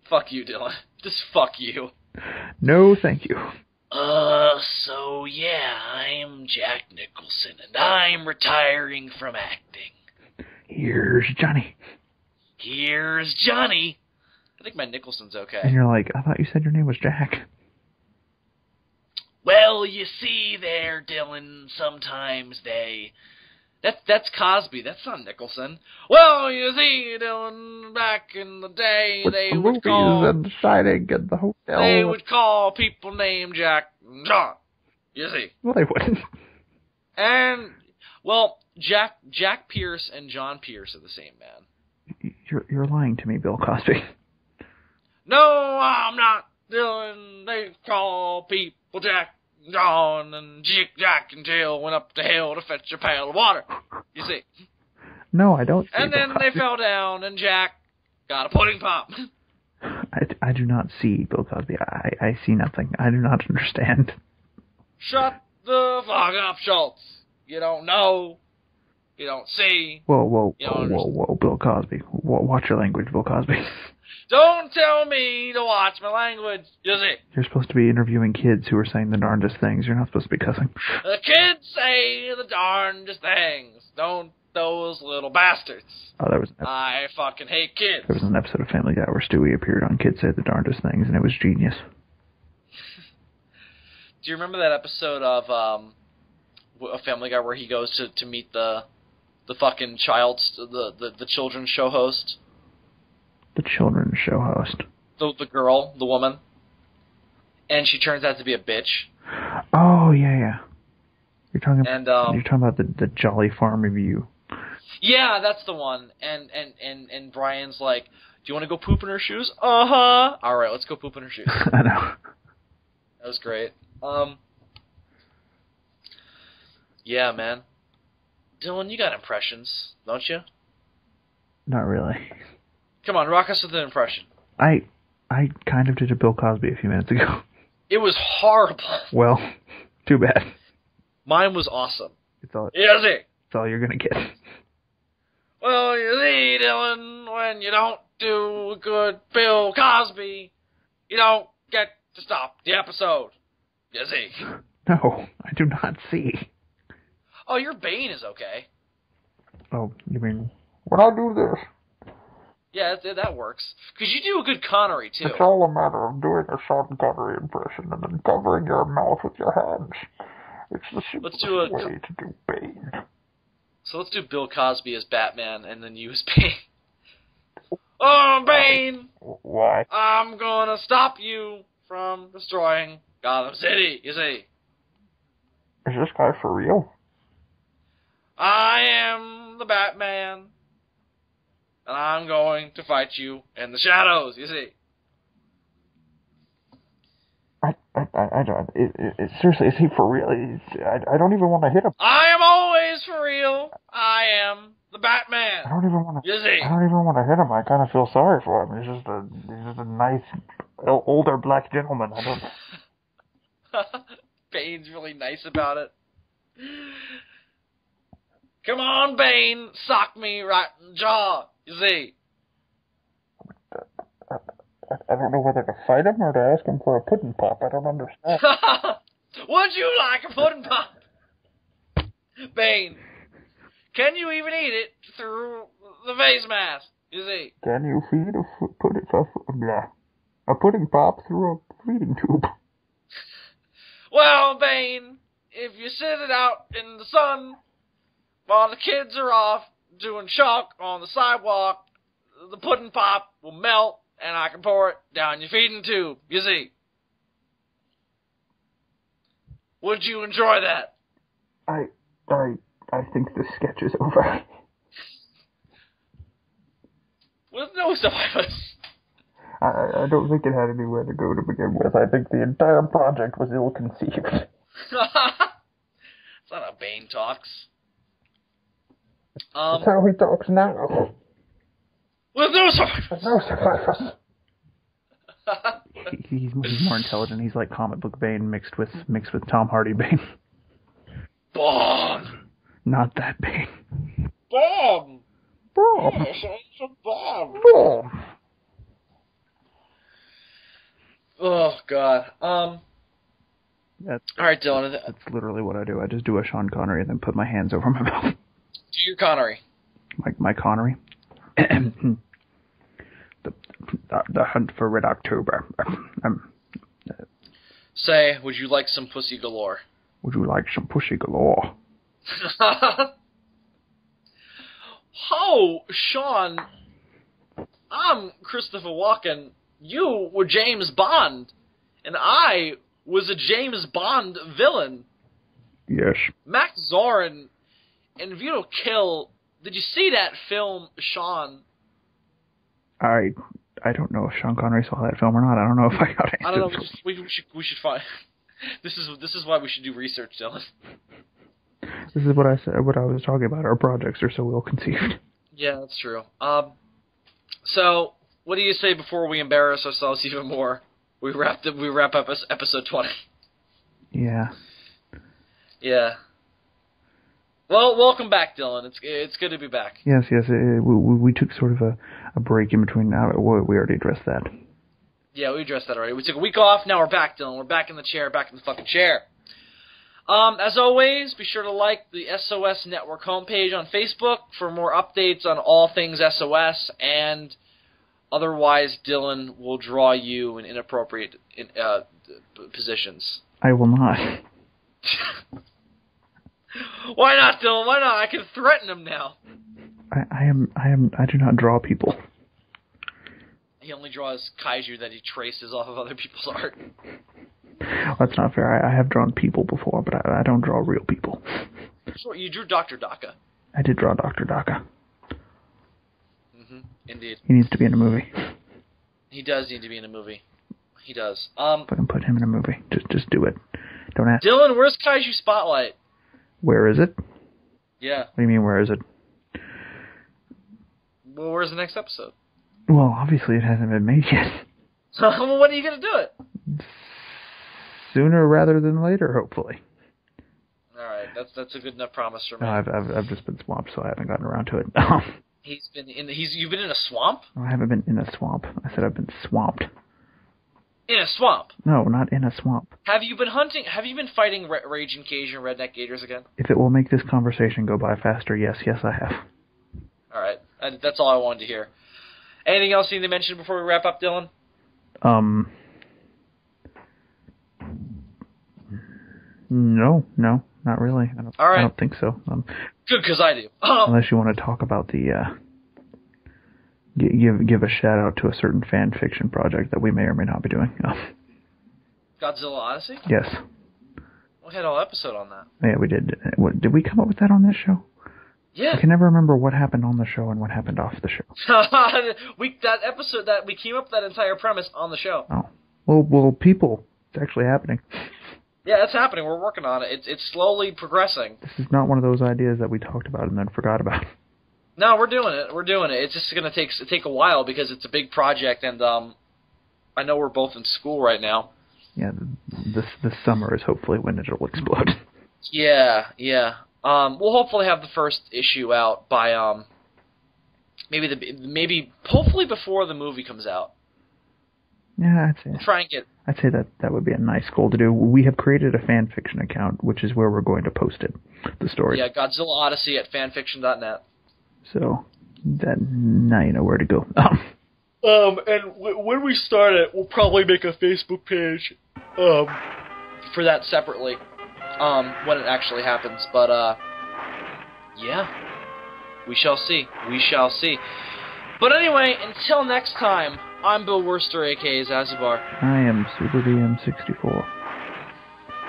Fuck you, Dylan. Just fuck you. No, thank you. So yeah, I'm Jack Nicholson, and I'm retiring from acting. Here's Johnny. Here's Johnny. I think my Nicholson's okay. And you're like, I thought you said your name was Jack. Well, you see there, Dylan, sometimes they... That's Cosby. That's not Nicholson. Well, you see, Dylan, back in the day, with they the would call... and Shining and the hotel. They would call people named Jack and John. You see. Well, they wouldn't. And, well, Jack Pierce and John Pierce are the same man. You're lying to me, Bill Cosby. No, I'm not, Dylan. They call people Jack John, and Jack and Jill went up the hill to fetch a pail of water. You see. No, I don't see And then they fell down, and Jack got a pudding pop. I do not see Bill Cosby. I see nothing. I do not understand. Shut the fuck up, Schultz. You don't know. You don't see. Whoa, Bill Cosby. Watch your language, Bill Cosby. Don't tell me to watch my language. You see. You're supposed to be interviewing kids who are saying the darndest things. You're not supposed to be cussing. The kids say the darndest things. Don't those little bastards. Oh, there was I fucking hate kids. There was an episode of Family Guy where Stewie appeared on Kids Say the Darndest Things, and it was genius. Do you remember that episode of a Family Guy where he goes to meet the fucking the children's show host? The children's show host. The girl, the woman. And she turns out to be a bitch. Oh, yeah. You're talking about the Jolly Farm Review. Yeah, that's the one. And Brian's like, do you want to go poop in her shoes? Uh-huh. All right, let's go poop in her shoes. I know. That was great. Yeah, man. Dylan, you got impressions, don't you? Not really. Come on, rock us with an impression. I kind of did a Bill Cosby a few minutes ago. It was horrible. Well, too bad. Mine was awesome. It's all you're gonna get. Well, you see, Dylan, when you don't do a good Bill Cosby, you don't get to stop the episode. You see. No, I do not see. Oh, your Bane is okay. Oh, you mean when I do this? Yeah, that works. Because you do a good Connery, too. It's all a matter of doing a Sean Connery impression and then covering your mouth with your hands. It's the simplest way to do Bane. So let's do Bill Cosby as Batman and then you as Bane. Oh, Bane! Why? I'm gonna stop you from destroying Gotham City, you see. Is this guy for real? I am the Batman. And I'm going to fight you in the shadows, you see. I don't. Seriously, is he for real? I don't even want to hit him. I am always for real. I am the Batman. I don't even want to. You see. I don't even want to hit him. I kind of feel sorry for him. He's just a nice older black gentleman. I don't. Bane's really nice about it. Come on, Bane, sock me right in the jaw. You see. I don't know whether to fight him or to ask him for a pudding pop. I don't understand. Would you like a pudding pop? Bane, can you even eat it through the face mask? You see. Can you feed a pudding pop through a feeding tube? Well, Bane, if you sit it out in the sun while the kids are off doing chalk on the sidewalk, the pudding pop will melt, and I can pour it down your feeding tube, you see. Would you enjoy that? I think the sketch is over. With no survivors. I don't think it had anywhere to go to begin with. I think the entire project was ill-conceived. It's not how Bane talks. That's how he talks now. With no survivors. With no survivors. He's more intelligent. He's like comic book Bane mixed with Tom Hardy Bane. Bomb. Not that Bane. Bomb. Bomb. Yes, it's a bomb. Bomb. Oh God. All right, Dylan. That's literally what I do. I just do a Sean Connery and then put my hands over my mouth. Do your Connery. My Connery. The hunt for Red October. Say, would you like some pussy galore? Would you like some pussy galore? Oh, Sean. I'm Christopher Walken. You were James Bond. And I was a James Bond villain. Yes. Max Zorin and Vito Kill. Did you see that film, Sean? I don't know if Sean Connery saw that film or not. I don't know if I got it. I don't know. We should find. This is why we should do research, Dylan. This is what I said. What I was talking about. Our projects are so ill conceived. Yeah, that's true. So what do you say before we embarrass ourselves even more? We wrap up episode 20. Yeah. Yeah. Well, welcome back, Dylan. It's good to be back. Yes. We took sort of a break in between. We already addressed that. Yeah, we addressed that already. We took a week off. Now we're back, Dylan. We're back in the chair. Back in the fucking chair. As always, be sure to like the SOS Network homepage on Facebook for more updates on all things SOS, and otherwise, Dylan will draw you in inappropriate positions. I will not. Why not, Dylan? Why not? I can threaten him now. I do not draw people. He only draws kaiju that he traces off of other people's art. That's not fair. I have drawn people before, but I don't draw real people. Sure, you drew Dr. Daka. I did draw Dr. Daka. Mm-hmm. Indeed. He needs to be in a movie. He does need to be in a movie. He does. Fucking put him in a movie. Just do it. Don't ask. Dylan, where's Kaiju Spotlight? Where is it? Yeah. What do you mean, where is it? Well, where's the next episode? Well, obviously it hasn't been made yet. Well, when are you going to do it? Sooner rather than later, hopefully. All right, that's a good enough promise for me. No, I've just been swamped, so I haven't gotten around to it. You've been in a swamp? No, I haven't been in a swamp. I said I've been swamped. In a swamp? No, not in a swamp. Have you been hunting? Have you been fighting Raging Cajun redneck gators again? If it will make this conversation go by faster, yes, I have. All right, that's all I wanted to hear. Anything else you need to mention before we wrap up, Dylan? No, not really. All right. I don't think so. Good, because I do. Unless you want to talk about the give a shout out to a certain fan fiction project that we may or may not be doing. Godzilla Odyssey? Yes. We had a whole episode on that. Yeah, we did. Did we come up with that on this show? Yeah. I can never remember what happened on the show and what happened off the show. That episode that we came up with that entire premise on the show. Oh. Well, people, it's actually happening. Yeah, it's happening. We're working on it. It's slowly progressing. This is not one of those ideas that we talked about and then forgot about. No, we're doing it. It's just going to take a while because it's a big project, and I know we're both in school right now. Yeah, this summer is hopefully when it'll explode. Yeah. We'll hopefully have the first issue out by maybe hopefully before the movie comes out. Yeah, I'd say. We'll try and get. I'd say that would be a nice goal to do. We have created a fan fiction account, which is where we're going to post it, the story. Yeah, Godzilla Odyssey at fanfiction.net. So now you know where to go. And when we start it, we'll probably make a Facebook page for that separately. when it actually happens. But, yeah. We shall see. We shall see. But anyway, until next time, I'm Bill Worcester, a.k.a. Zazubaar. I am Super DM64.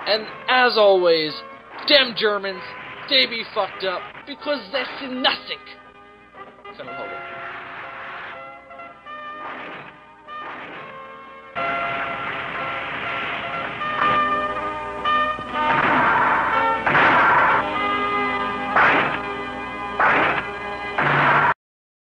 And as always, damn Germans, they be fucked up, because they see nothing.